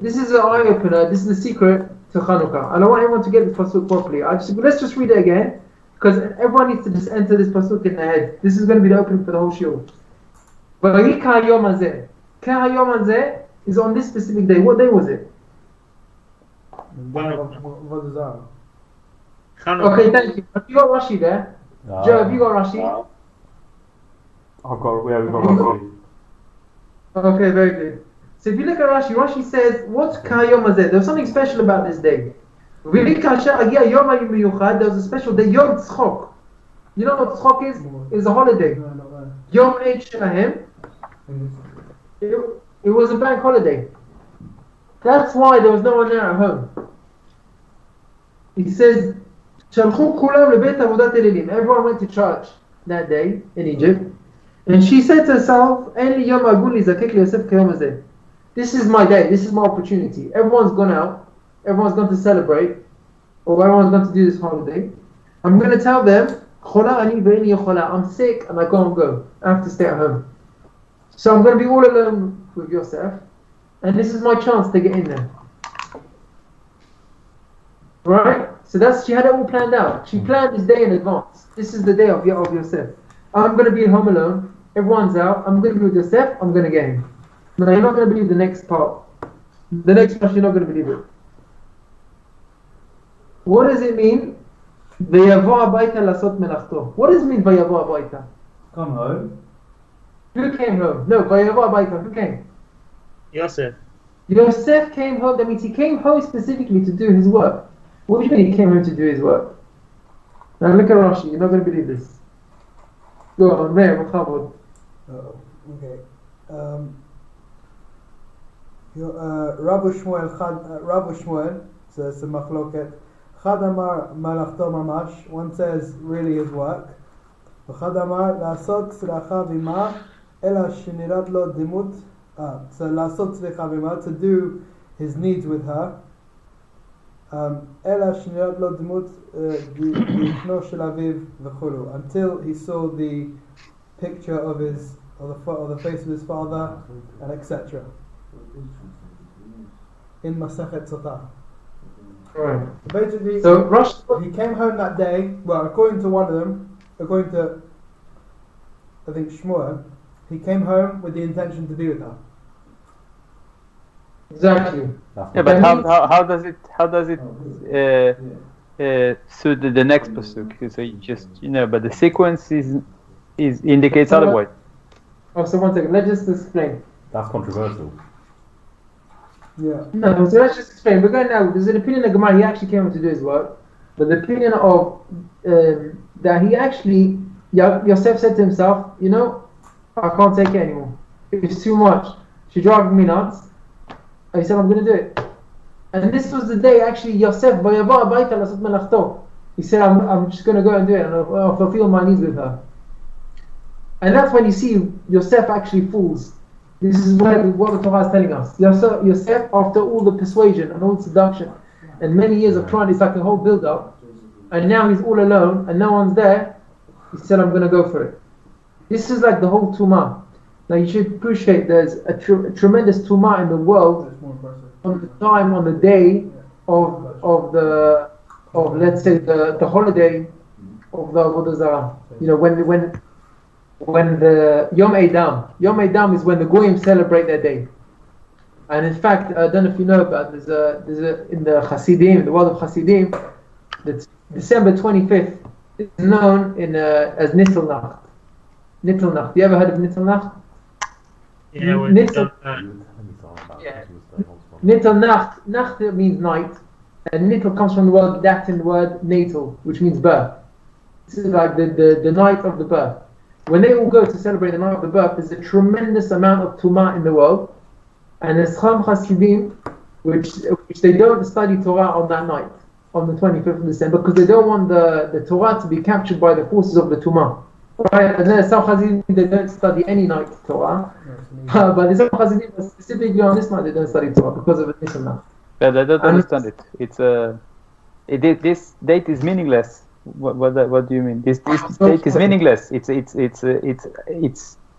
This is an eye opener. This is the secret to Chanuka. And I want everyone to get this pasuk properly. Let's just read it again, because everyone needs to just enter this pasuk in their head. This is going to be the opening for the whole shiur. V'hi k'hayom hazeh. K'hayom hazeh is on this specific day. What day was it? What is that? Chanuka. Okay, thank you. Have you got Rashi there? Joe, have you got Rashi? We've got Rashi. Okay, very good. So if you look at Rashi, Rashi says, what's K'hayom hazeh? There was something special about this day. V'hi k'asher hagi'a yom hayom miyuchad. There was a special day, Yom Tzchok. You know what Tzchok is? It's a holiday. Yom Eid Shelahem. It was a bank holiday. That's why there was no one there at home. He says, Shalchu kulam lebeit avodat elelim. Everyone went to church that day in Egypt. And she said to herself, En li yom agun li zakek li Yosef k'yom hazeh. This is my day, this is my opportunity. Everyone's gone out, everyone's gone to celebrate, or everyone's gone to do this holiday. I'm going to tell them, Chola ani ve'eni chola. I'm sick and I can't go. I have to stay at home. So I'm going to be all alone with Yosef. And this is my chance to get in there. Right? So she had it all planned out. She planned this day in advance. This is the day of Yosef. I'm going to be at home alone. Everyone's out. I'm going to be with Yosef. I'm going to get him. No, you're not going to believe the next part. The next part, you're not going to believe it. What does it mean? V'yavo habayta lasot melachto. What does it mean, v'yavo habayta? Come home. Who came home? No, v'yavo habayta. Who came? Yosef. Yosef came home. That means he came home specifically to do his work. What do you mean he came home to do his work? Now look at Rashi. You're not going to believe this. Go on, Meir, Muhammad. Okay. Rabbi Shmuel says a machloket. Chad amar malachto mamash. One says really his work. V'chad amar la'asot tzlacha v'ma ela shenirat lo dimut. So la'asot tzlacha v'ma, to do his needs with her. Ela shenirat lo dimut dichno shel aviv v'chulu, until he saw the picture of the face of his father, and etc. In Masechet Sotah. Right. Basically, So he came home that day. Well, according to one of them, according to I think Shmuel, he came home with the intention to be with her. Exactly. Yeah, but how does it suit the next pasuk? So you just but the sequence is indicates otherwise. Oh, so one second. Let's just explain. That's controversial. Yeah. No, so let's just explain. We're going now. There's an opinion of Gemara. He actually came to do his work, but the opinion of that he actually Yosef said to himself, I can't take it anymore. It's too much. She's driving me nuts. He said, I'm going to do it. And this was the day actually Yosef vayavo habayta lasot melachto. He said, I'm just going to go and do it, and I'll fulfill my needs with her. And that's when you see Yosef actually falls. This is what the Torah is telling us. Yosef, after all the persuasion and all the seduction and many years of trying, it's like a whole build-up, and now he's all alone and no one's there, he said, I'm going to go for it. This is like the whole Tumah. Now you should appreciate there's a tremendous Tumah in the world on the day of let's say the holiday of the Avodah Zarah. When the Yom Eidam is when the Goyim celebrate their day. And in fact, I don't know if you know, but there's a in the Hasidim, the world of Hasidim, that December 25th is known as Nittelnacht. Nittelnacht. You ever heard of Nittelnacht? Yeah, Nittelnacht. Nacht means night, and Nittel comes from the Latin word natal, which means birth. This is like the night of the birth. When they all go to celebrate the night of the birth, there's a tremendous amount of Tumah in the world, and there's Cham Hasidim, which they don't study Torah on that night, on the 25th of December, because they don't want the Torah to be captured by the forces of the Tumah. Right? And then some Hasidim, they don't study any night Torah, but there's some Hasidim specifically on this night they don't study Torah because of the Nishanah. But I don't understand it. This date is meaningless What do you mean? This state is meaningless. It's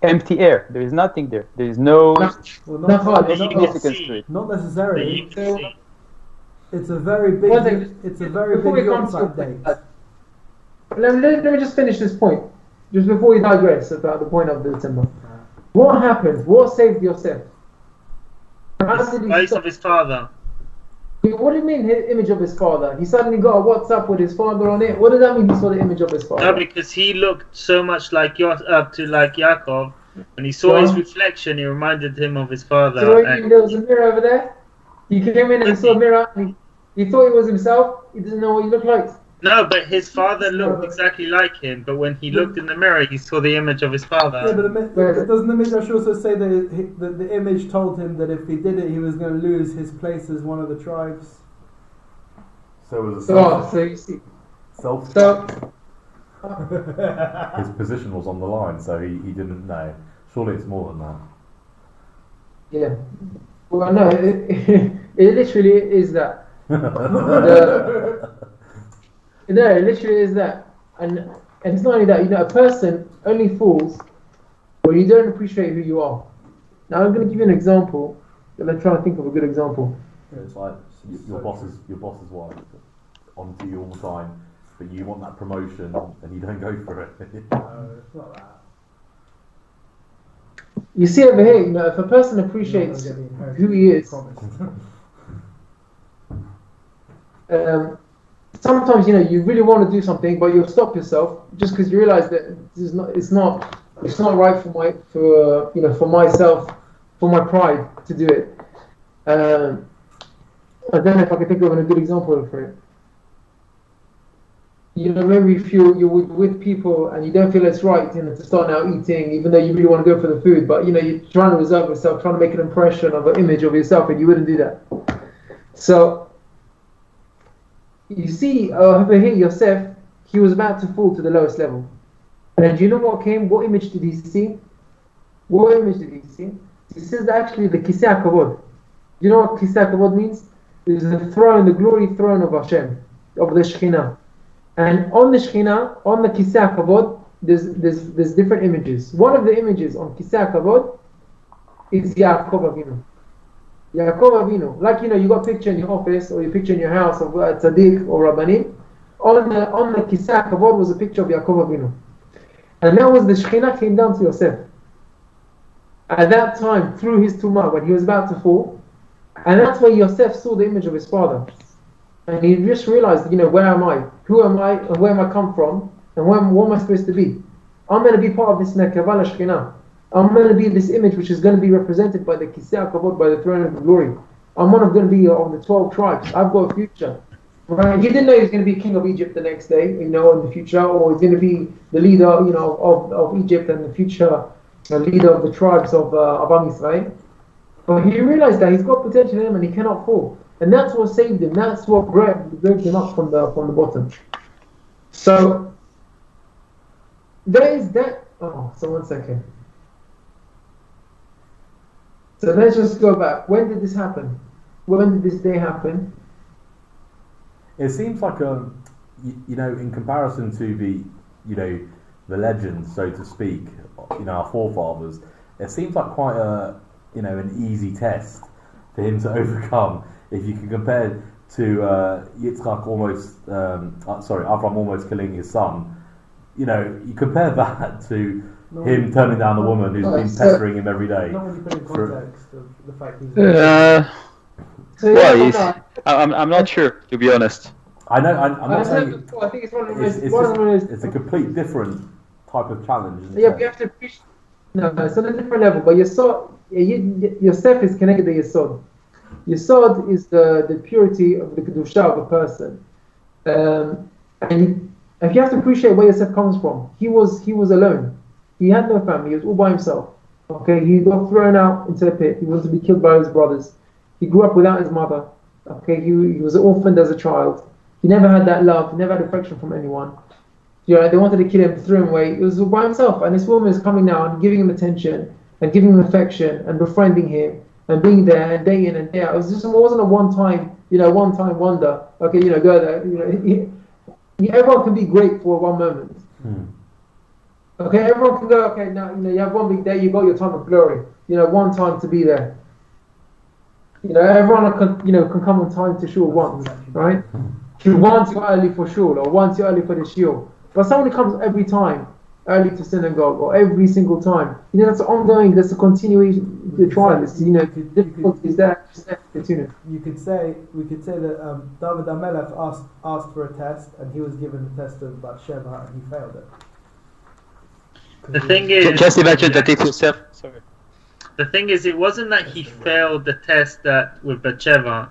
empty air. There is nothing there. There is no Well, not significance to it. not That necessarily. you can see. It's a very big. One thing, It's a very before big we come to outside date. let me just finish this point, just before we digress about the point of the timber. What happened? What saved Yosef? How The did he face stop? of his father. What do you mean, his image of his father? He suddenly got a WhatsApp with his father on it. What does that mean? He saw the image of his father. No, because he looked so much like Yaakov. When he saw his reflection, he reminded him of his father. So what do you mean, there was a mirror over there. He came in and he saw a mirror. And he thought it was himself. He didn't know what he looked like. No, but his father looked exactly like him. But when he looked in the mirror, he saw the image of his father. Yeah, but doesn't the Midrash also say that the image told him that if he did it, he was going to lose his place as one of the tribes? So it was a So you see. self. So His position was on the line, so he didn't know. Surely it's more than that. yeah. Well, no, it literally is that. No, it literally is that. And it's not only that, a person only falls when you don't appreciate who you are. Now I'm going to give you an example. Let's try to think of a good example. It's like your boss's wife onto you all the time, but you want that promotion and you don't go for it. No, it's not that. You see over here, if a person appreciates who he is, sometimes you really want to do something, but you'll stop yourself just because you realize that it's not right for myself, for my pride to do it. I don't know if I can think of a good example for it. Maybe if you're with people and you don't feel it's right, to start now eating, even though you really want to go for the food, but you're trying to reserve yourself, trying to make an impression of an image of yourself, and you wouldn't do that. So you see over here, Yosef, he was about to fall to the lowest level, and do you know what came? What image did he see? What image did he see? He says actually the Kisei HaKavod. You know what Kisei HaKavod means? It's the throne, the glory throne of Hashem, of the Shekhinah. And on the Shekhinah, on the Kisei HaKavod, there's different images. One of the images on Kisei HaKavod is Yaakov Avinu. Yaakov Avinu. Like, you got a picture in your office or your picture in your house of Tzaddik or Rabbanim. On the Kisei HaKavod was a picture of Yaakov Avinu. And that was the Shekhinah came down to Yosef. At that time, through his tumah, when he was about to fall. And that's where Yosef saw the image of his father. And he just realized, where am I? Who am I? And where am I come from? And what am I supposed to be? I'm going to be part of this Nekavah Shekhinah. I'm going to be this image which is going to be represented by the Kisei HaKavod, by the throne of glory. I'm going to be of the 12 tribes. I've got a future. Right? He didn't know he was going to be king of Egypt the next day, in the future, or he's going to be the leader, of Egypt and the future leader of the tribes of Am Yisrael. But he realized that he's got potential in him and he cannot fall. And that's what saved him. That's what grabbed him up from the bottom. So there is that. So 1 second. So let's just go back. When did this happen? When did this day happen? It seems like in comparison to the legends, so to speak, our forefathers, it seems like quite an easy test for him to overcome. If you can compare to Yitzchak Avram almost killing his son, you compare that to him turning down the woman who's been pestering him every day. Not when you put in context of the fact I'm not sure, to be honest. I know. I'm not saying. I think it's one of those. It's a complete different type of challenge. Isn't Yeah, it? we have to appreciate. No, it's on a different level. But Yosef is connected to Yesod. Yesod is the purity of the kedusha of a person, and you have to appreciate where Yosef comes from. He was alone. He had no family. He was all by himself. Okay, he got thrown out into a pit. He wanted to be killed by his brothers. He grew up without his mother. Okay, he was orphaned as a child. He never had that love. He never had affection from anyone. They wanted to kill him, threw him away. He was all by himself. And this woman is coming now and giving him attention and giving him affection and befriending him and being there and day in and day out. It wasn't a one-time wonder. Okay, go there. everyone can be great for one moment. Okay, everyone can go, okay, now, you have one big day, you got your time of glory. One time to be there. Everyone can come on time to shul once, right? Once you're early for shul, or once you're early for the shiur. But someone who comes every time, early to synagogue, or every single time, that's ongoing, that's a continuation, the trial, it's, difficulties there, we could say that David HaMelech asked for a test, and he was given the test of Bathsheba, and he failed it. The thing is, just imagine that it's yourself. Sorry. The thing is, it wasn't that he failed the test with Bathsheba,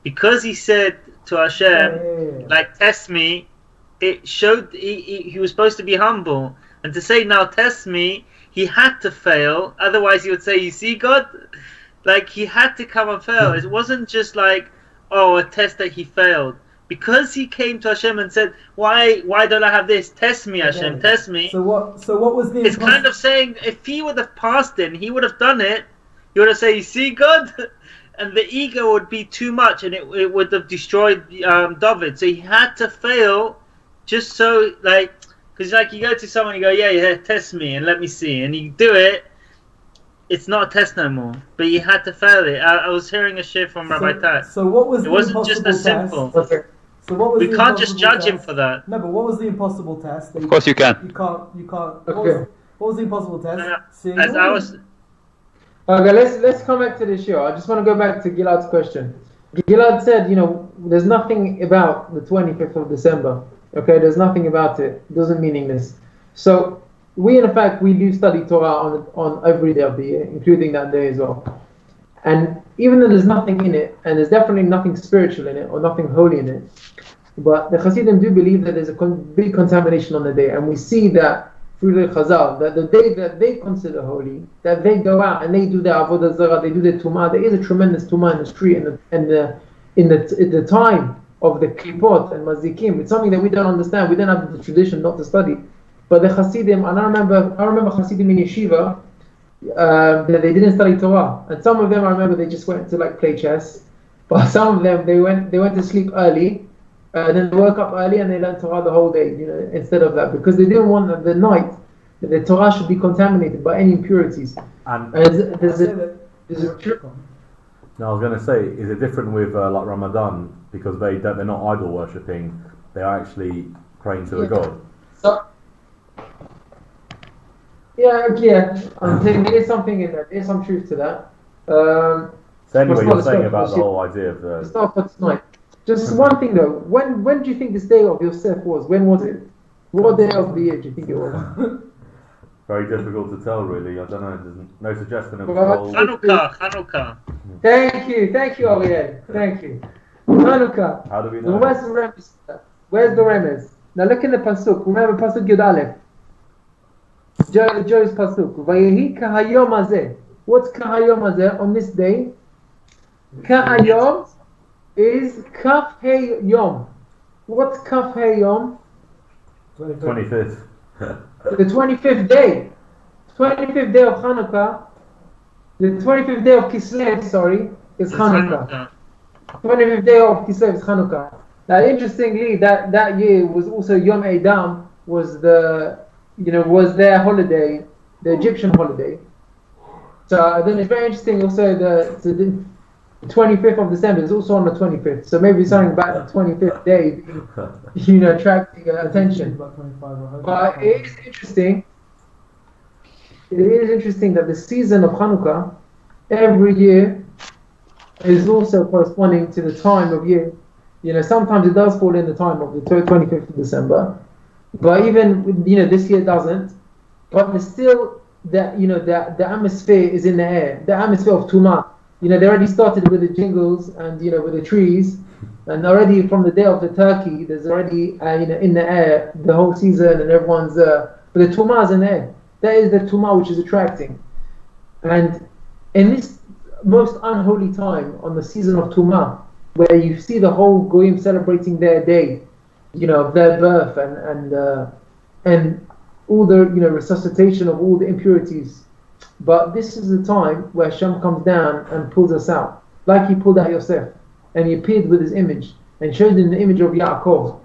because he said to Hashem, like, test me. It showed he was supposed to be humble, and to say now test me, he had to fail. Otherwise, he would say, "You see, God," like he had to come and fail. It wasn't just like, a test that he failed. Because he came to Hashem and said, "Why don't I have this? Test me, Hashem, test me." So what was the? It's kind of saying if he would have passed it, he would have done it. He would have said, "You see, God," and the ego would be too much, and it would have destroyed David. So he had to fail, just so because you go to someone, you go, "Yeah, test me and let me see," and you do it. It's not a test no more, but you had to fail it. I was hearing a shit from Rabbi Tat. So what was? It wasn't just as simple. Test? So what was we can't just judge him for that. No, but what was the impossible test? Of course you can. You can't. Okay. What was the impossible test? As I was. Okay, let's come back to the show. I just want to go back to Gilad's question. Gilad said, there's nothing about the 25th of December. Okay, there's nothing about it. It doesn't meaningless. So we do study Torah on every day of the year, including that day as well. And even though there's nothing in it, and there's definitely nothing spiritual in it, or nothing holy in it, but the Hasidim do believe that there's a big contamination on the day, and we see that through the Chazal, that the day that they consider holy, that they go out and they do their avodah zarah, they do their tumah. There is a tremendous tumah in the street, in the time of the klipot and mazikim. It's something that we don't understand. We don't have the tradition not to study. But the Hasidim, and I remember Hasidim in yeshiva, that they didn't study Torah, and some of them I remember they just went to play chess, but some of them they went to sleep early, then they woke up early and they learned Torah the whole day, instead of that, because they didn't want that the night that the Torah should be contaminated by any impurities. And there's a trick. No, I was going to say, is it different with like Ramadan, because they're not idol worshipping, they are actually praying to the God. So, yeah, I'm saying there is something in that. There's some truth to that. So anyway, you're saying about the whole idea of the... It's not for tonight. Just one thing though. When do you think this day of Yosef was? When was it? What day of the year do you think it was? Very difficult to tell, really. I don't know. There's no suggestion of... Chanukah. Thank you, Ariel. Thank you. Chanukah. How do we know? Where's the remez? Where's the remez? Now look in the pasuk. Remember pasuk Yud Aleph. Joe's pasuk. Vayehi kahayom hazeh. What's kahayom hazeh? On this day, kahayom is kaf hey yom. What's kaf hey yom? 25th. The 25th day. 25th day of Chanukah. The 25th day of Kislev, is Chanukah. 25th day of Kislev is Chanukah. Now, interestingly, that year was also Yom Edam was was their holiday, the Egyptian holiday. So then it's very interesting. Also, the 25th of December is also on the 25th. So maybe something about the 25th day, attracting attention. But it is interesting. It is interesting that the season of Chanukah every year is also corresponding to the time of year. Sometimes it does fall in the time of the 25th of December, but even this year it doesn't. But there's still the atmosphere is in the air. The atmosphere of Tumah. They already started with the jingles and with the trees, and already from the day of the turkey, there's already in the air the whole season, and everyone's. But the Tumah is in the air. That is the Tumah which is attracting. And in this most unholy time, on the season of Tumah, where you see the whole Goyim celebrating their day, of their birth and all the resuscitation of all the impurities. But this is the time where Hashem comes down and pulls us out, like He pulled out Yosef, and He appeared with His image and showed in the image of Yaakov.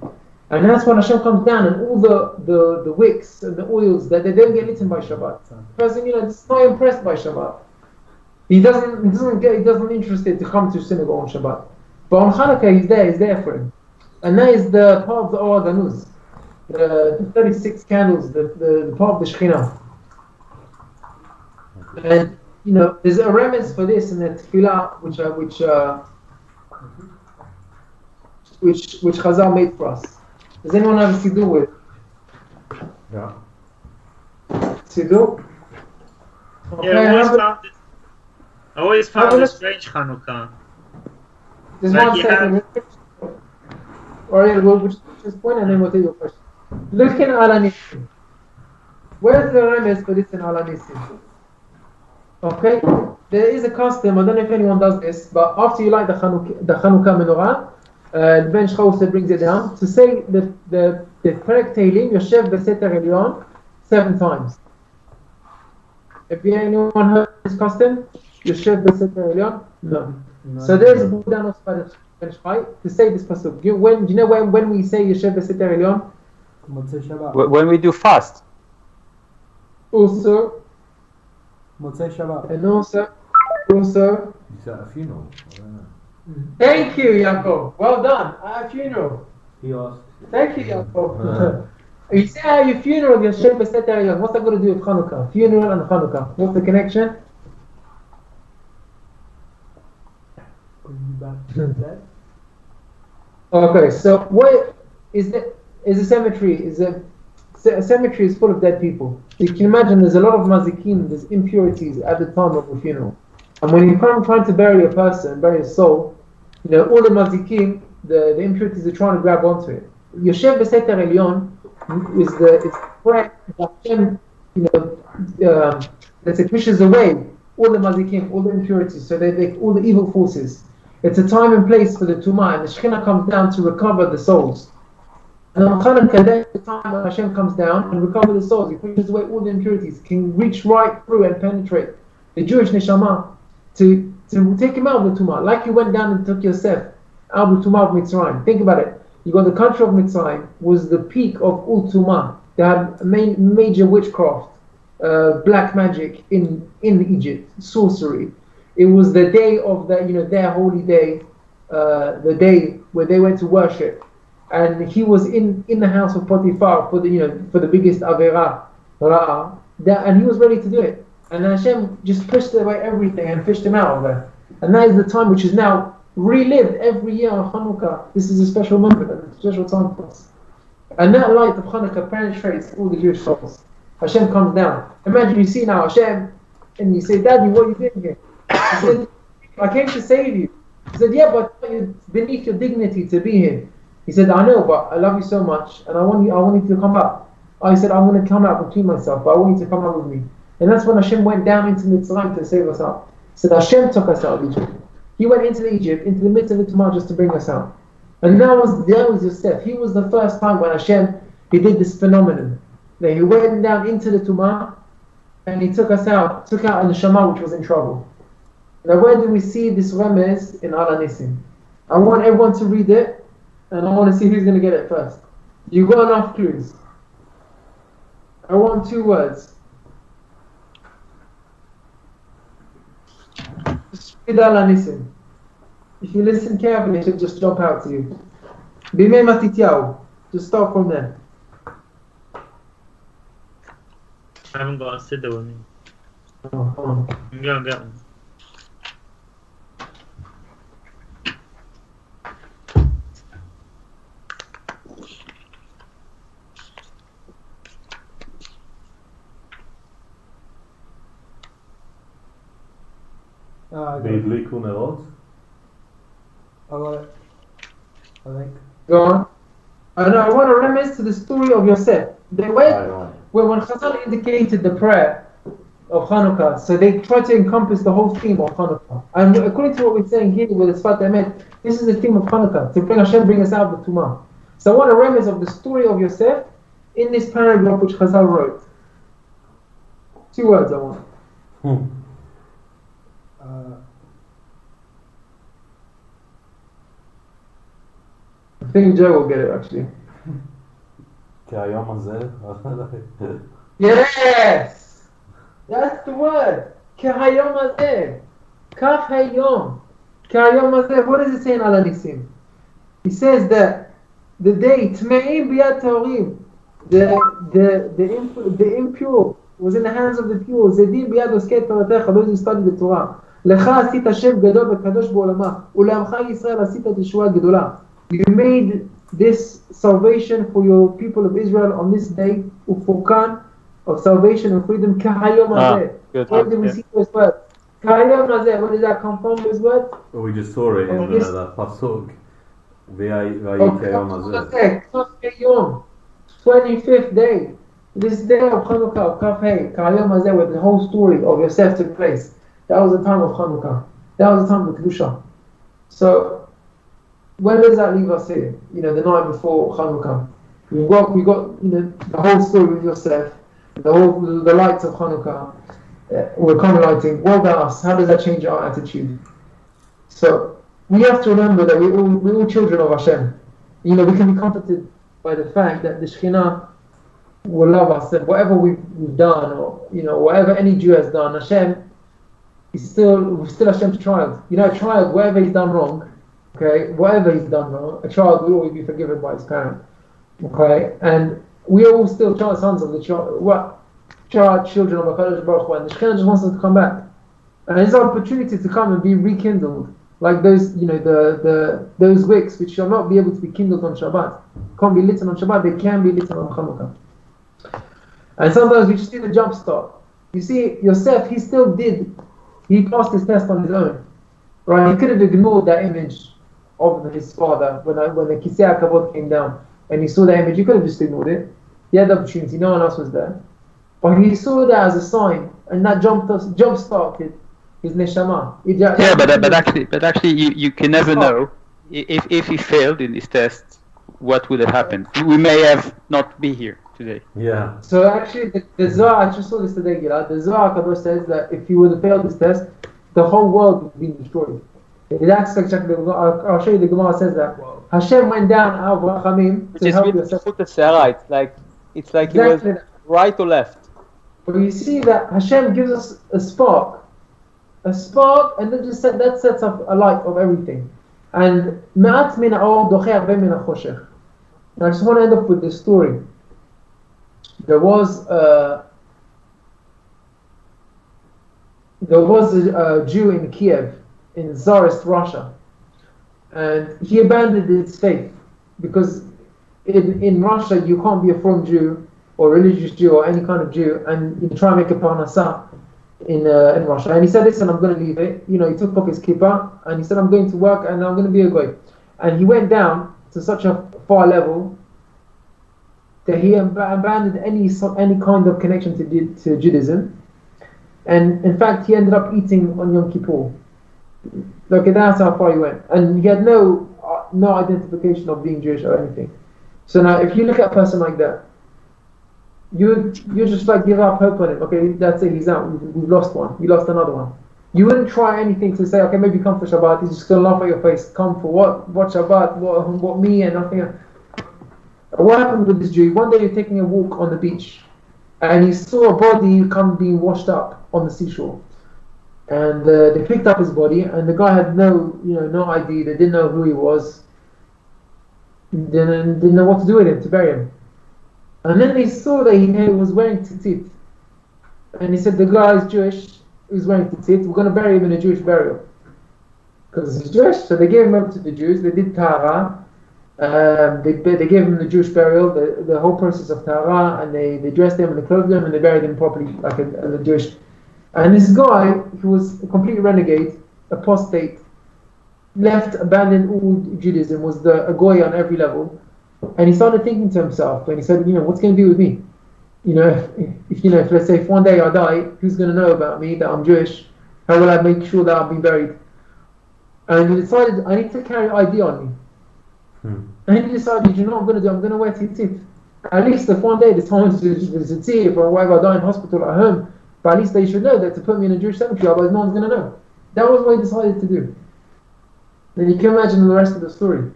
And that's when Hashem comes down and all the wicks and the oils that they don't get lit by Shabbat. The person, is not impressed by Shabbat. He doesn't interested to come to synagogue on Shabbat. But on Chanukah he's there for him. And that is the part of the Or Ganuz. The 36 candles, the part of the Shekhinah. And there's a remez for this in the Tefillah which Chazal made for us. Does anyone have a Siddur with? Yeah. Siddur? Okay, Yeah, I always found a strange Chanukah. Just Like one you second. Alright, we'll just point and then we'll take your question. Look in Al-Nisim. Where's the remez for this in Al-Nisim? Okay? There is a custom, I don't know if anyone does this, but after you light the Chanuka menorah, the Ben Shcha also brings it down, to say the Perek Tehillim, Yoshev Beseter Elyon, 7 times. Have anyone heard this custom? Yoshev Beseter Elyon? No. So there's a book down by the Ben Shcha to say this pasuk. Do you know when we say Yoshev Beseter Elyon? When we do fast. Also, Motzei Shabbat. and also, Is that a funeral? I don't know. thank you, Yaakov. Well done. At a funeral. He asked. Thank you, Yaakov. You say at your funeral, Yoshev Beseter Elyon. What's that got to do with Chanukah? Funeral and Chanukah. What's the connection? Bring you back to the dead. Okay, so what is a cemetery? A cemetery is full of dead people. You can imagine there's a lot of mazikin, there's impurities at the time of the funeral. And when you come trying to bury a person, bury a soul, all the mazikin, the impurities are trying to grab onto it. Yoshev Beseter Elyon is the prayer that Hashem, that it pushes away all the mazikin, all the impurities, so all the evil forces. It's a time and place for the Tumah, and the Shekhinah comes down to recover the souls. And on Chanukah, that's the time when Hashem comes down and recovers the souls. He pushes away all the impurities, can reach right through and penetrate the Jewish neshama to take him out of the Tumah. Like you went down and took Yosef out of the Tumah of Mitzrayim. Think about it. You got the country of Mitzrayim was the peak of all Tumah. They had major witchcraft, black magic in Egypt, sorcery. It was the day of their holy day, the day where they went to worship, and he was in the house of Potiphar for the biggest avera, and he was ready to do it. And Hashem just pushed away everything and fished him out of there. And that is the time which is now relived every year on Chanukah. This is a special moment, a special time for us. And that light of Chanukah penetrates all the Jewish souls. Hashem comes down. Imagine you see now Hashem, and you say, "Daddy, what are you doing here?" He said, "I came to save you." He said, "Yeah, but it's beneath your dignity to be here." He said, "I know, but I love you so much, and I want you to come out." He said, "I'm going to come out between myself, but I want you to come out with me." And that's when Hashem went down into Mitzrayim to save us out. He said, Hashem took us out of Egypt. He went into Egypt, into the midst of the Tumah, just to bring us out. And that was Yosef. He was the first time when Hashem, he did this phenomenon. That he went down into the Tumah, and he took us out, took out Al-Shama, which was in trouble. Now where do we see this remez in Al-Nisim? I want everyone to read it, and I want to see who's going to get it first. You got enough clues. I want 2 words. Just read Al-Nisim. If you listen carefully, it should just jump out to you. Bimei Matityahu. Just start from there. I haven't got a siddur with me. Oh, come on. I'm going to get one. Beidliku Nerot. I got it. I think. Go on. I want to reminisce to the story of Yosef. They went when Chazal indicated the prayer of Chanukah, so they tried to encompass the whole theme of Chanukah. And according to what we're saying here with the Sfat Emet, this is the theme of Chanukah, to bring us out of the Tumah. So I want to reminisce of the story of Yosef in this paragraph which Chazal wrote. 2 words I want. I think Joe will get it actually. כהיום הזה. Yes! That's the word. כהיום הזה. כף היום. כהיום הזה. What does it say in Al Nisim? He says that the day, Tme'im biyad ta'orim, the impure was in the hands of the pure. Zedim biyad osket Toratecha, those who study the Torah. Lecha asita Shem gadol v'kadosh b'olamah, u'le'amcha Yisrael asita teshua gedolah. You made this salvation for your people of Israel on this day, ufurkan, of salvation and freedom, kahayom hazeh. Where did we see this word? Kahayom hazeh, where did that come from, this word? Well, we just saw it in the Pasuk. V'yikayom hazeh. Kahayom, 25th day. This day of Chanuka, of Kaf Hey, Kahayom hazeh, where the whole story of Yosef took place. That was the time of Chanuka. That was the time of Kedusha. So, where does that leave us here? You know, the night before Chanuka. We got the whole story with Yosef, the lights of Chanuka. We're lighting. What about us? How does that change our attitude? So we have to remember that we're all children of Hashem. You know, we can be comforted by the fact that the Shekhinah will love us, and whatever we've done, or you know, whatever any Jew has done, Hashem is still Hashem's child. You know, a child, whatever he's done wrong. Okay, whatever he's done wrong, a child will always be forgiven by his parent. Okay, and we are all still sons of the children of HaKadosh Baruch Hu, and the Shekhinah just wants us to come back. And it's an opportunity to come and be rekindled, like those, you know, those wicks which shall not be able to be kindled on Shabbat, can't be lit on Shabbat, they can be lit on Chanukah. And sometimes we just need a jump start. You see, Yosef, he passed his test on his own. Right? He could have ignored that image of his father when the Kisei HaKavod came down and he saw that image. He could have just ignored it. He had the opportunity, no one else was there. But he saw that as a sign, and that jump started his neshama. But actually, you can never know if he failed in this test, what would have happened. We may have not be here today. Yeah. So actually, the Zohar, I just saw this today, Gilad. The Zohar HaKadosh says that if you would have failed this test, the whole world would be destroyed. That's exactly. I'll show you. The Gemara says that Hashem went down out of Rachamim to help Yosef. It's like exactly. It was right or left. But you see that Hashem gives us a spark, and then that sets up a light of everything. And me'at min ha'or doche harbe min ha'choshech. I just want to end up with this story. There was a Jew in Kiev, in Tsarist Russia, and he abandoned his faith because in Russia you can't be a from Jew or religious Jew or any kind of Jew and you try and make a parnasa in Russia. And he said, listen, I'm going to leave it. You know, he took off his kippah and he said, I'm going to work and I'm going to be a goy. And he went down to such a far level that he abandoned any kind of connection to Judaism. And in fact, he ended up eating on Yom Kippur. Look, that's how far he went. And he had no identification of being Jewish or anything. So now, if you look at a person like that, you just like give up hope on him. Okay, that's it, he's out. We've lost one. We lost another one. You wouldn't try anything to say, okay, maybe come for Shabbat. He's just going to laugh at your face. Come for what? What Shabbat? What me and nothing else. What happened with this Jew? One day you're taking a walk on the beach and he saw a body being washed up on the seashore. And they picked up his body, and the guy had no ID. They didn't know who he was. Didn't know what to do with him, to bury him. And then they saw that he was wearing tzitzit. And he said, the guy is Jewish, he's wearing tzitzit, we're going to bury him in a Jewish burial. Because he's Jewish, so they gave him up to the Jews, they did tahara. They gave him the Jewish burial, the whole process of tahara, and they dressed him and they clothed him and they buried him properly, like a Jewish. And this guy, who was a complete renegade, apostate, abandoned all Judaism, was a goy on every level, and he started thinking to himself, and he said, what's going to be with me? If let's say if one day I die, who's going to know about me that I'm Jewish? How will I make sure that I'll be buried? And he decided, I need to carry ID on me. And he decided, what I'm going to do? I'm going to wear tzitzit. At least if one day there's time to tzitzit, or whatever, I die in hospital at home, but at least they should know that to put me in a Jewish cemetery, otherwise no one's going to know. That was what he decided to do. Then you can imagine the rest of the story.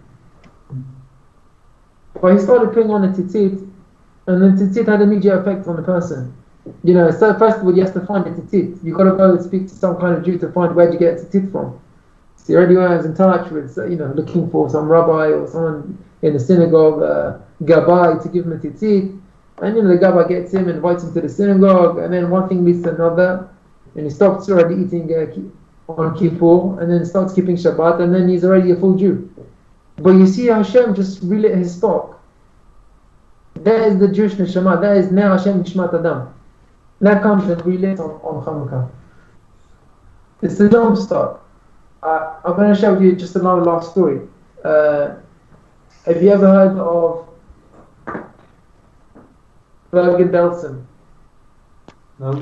But he started putting on a tzitzit, And then tzitzit had immediate effect on the person. You know, so first of all, you have to find a tzitzit. You've got to go and speak to some kind of Jew to find where'd you get a tzitzit from. So he already was in touch with, you know, looking for some rabbi or someone in the synagogue, Gabbai, to give him a tzitzit. And, you know, the Gabbai gets him, invites him to the synagogue, and then one thing leads to another. And he stops already eating on Kippur, and then starts keeping Shabbat, and then he's already a full Jew. But you see, Hashem just relit his spark. That is the Jewish neshama. That is Ner Hashem Nishmat Adam. That comes and relit on Chanuka. It's the jump start. I'm going to share with you just another last story. Have you ever heard of Bergen-Belsen? No.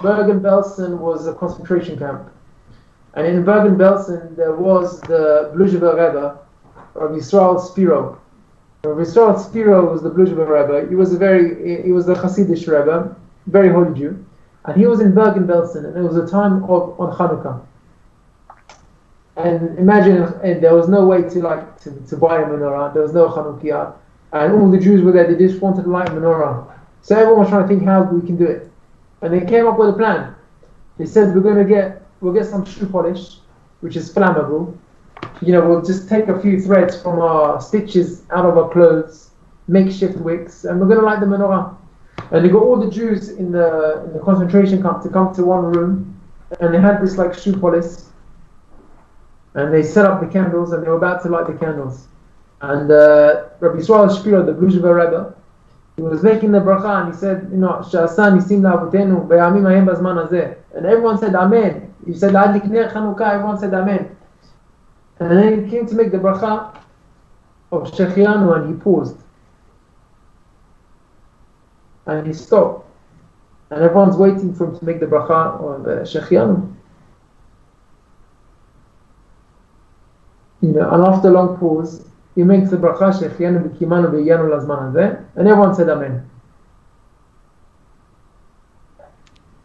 Bergen-Belsen was a concentration camp. And in Bergen-Belsen there was the Bluzhever Rebbe, Rabbi Yisrael Spiro. Rabbi Yisrael Spiro was the Bluzhever Rebbe. He was the Hasidic Rebbe, very holy Jew. And he was in Bergen-Belsen, and it was a time on Chanuka. And imagine, there was no way to buy a menorah. There was no Chanukiah, and all the Jews were there. They just wanted to light a menorah. So everyone was trying to think how we can do it. And they came up with a plan. They said we'll get some shoe polish, which is flammable. You know, we'll just take a few threads from our stitches out of our clothes, makeshift wicks, and we're going to light the menorah. And they got all the Jews in the concentration camp to come to one room, and they had this like shoe polish, and they set up the candles, and they were about to light the candles. And Rabbi Yisrael Shapiro, the Bluzhever Rebbe, he was making the bracha, and he said, you know, Sha'asa nisim la'avotenu be'yamim hahem bazman hazeh. And everyone said Amen. He said, Ad liknei Chanuka, everyone said Amen. And then he came to make the bracha of Shechianu, and he paused. And he stopped. And everyone's waiting for him to make the bracha of Shechianu. You know, and after a long pause, he makes the bracha Shechianu b'kimanu b'yanu lazman hazeh, and everyone said Amen.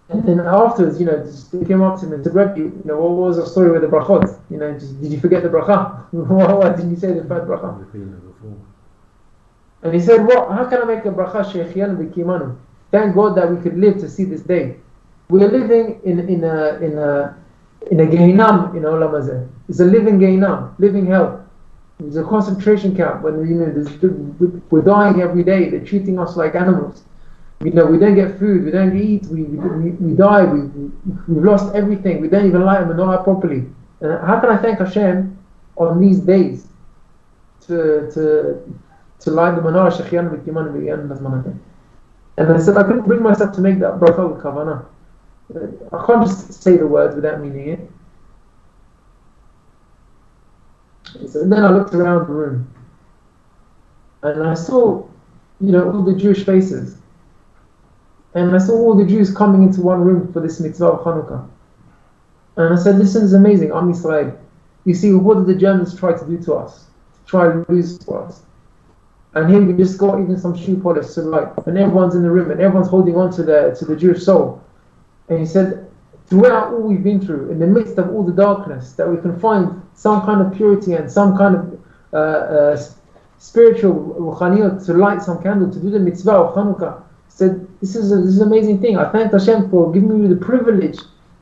And then afterwards, you know, they came up to him and said, Rabbi, you know, what was the story with the brachot? You know, did you forget the bracha? Why didn't you say the third bracha? And he said, what? How can I make a bracha shechianu b'kimanu? Thank God that we could live to see this day. We are living in a Gehinam in Olam Hazeh. It's a living Gehinam, living hell. It's a concentration camp. When we're dying every day. They're treating us like animals. You know, we don't get food, we don't eat, we die, we've lost everything, we don't even light a menorah properly. And how can I thank Hashem on these days to light the menorah, Shechianu b'kimanu b'yanu lazman hazeh? And I said, I couldn't bring myself to make that bracha with kavanah. I can't just say the words without meaning it. So then I looked around the room, and I saw, you know, all the Jewish faces. And I saw all the Jews coming into one room for this mitzvah of Chanuka. And I said, listen, is amazing, Am Yisrael. You see, what did the Germans try to do to us? Try to lose for us. And here we just got even some shoe polish to light. And everyone's in the room, and everyone's holding on to the Jewish soul. And he said, throughout all we've been through, in the midst of all the darkness, that we can find some kind of purity and some kind of spiritual ruchaniyot to light some candle, to do the mitzvah of Chanuka. Said, this is an amazing thing. I thank Hashem for giving me the privilege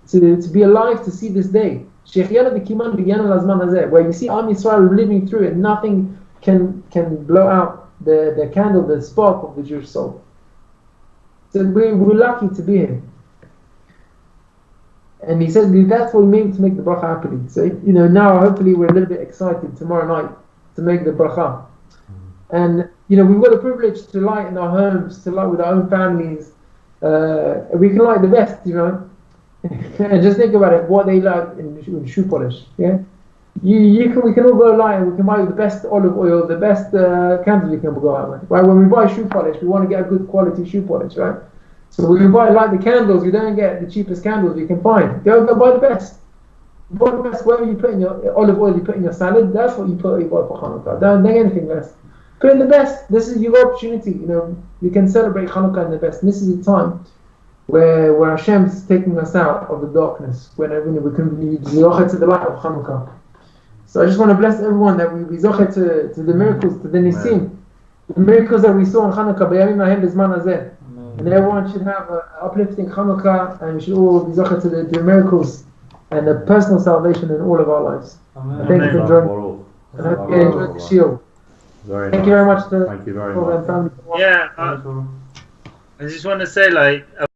to be alive to see this day. Shechianu b'kimanu b'yanu lazman hazeh, where you see Am Yisrael living through it, nothing can blow out the candle, the spark of the Jewish soul. So we're lucky to be here. And he said, that's what we mean to make the bracha happily. So, you know, now hopefully we're a little bit excited tomorrow night to make the bracha. And, you know, we've got the privilege to light in our homes, to light with our own families. We can light the best, you know. And just think about it, what they light in shoe polish, yeah? We can all go light, and we can buy the best olive oil, the best candles we can go out with. Right? When we buy shoe polish, we want to get a good quality shoe polish, right? So when we light the candles, we don't get the cheapest candles we can find. Go buy the best. Buy the best. Whatever you put in your olive oil, you put in your salad, that's what you buy for Hanukkah. Don't get anything less. Put in the best. This is your opportunity. You know, you can celebrate Hanukkah in the best. And this is the time where Hashem is taking us out of the darkness. When we can be zocheh to the light of Hanukkah. So I just want to bless everyone that we zocheh to the miracles, to the nisim. the miracles that we saw in Chanuka, בימים ההם בזמן הזה. And everyone should have an uplifting Chanukah, and we should all be zochet to the miracles and the personal salvation in all of our lives. Amen. Thank you for joining. And I hope you enjoyed the shiur. Thank you very much. To Thank you very all much. and family. Yeah, I just want to say, like,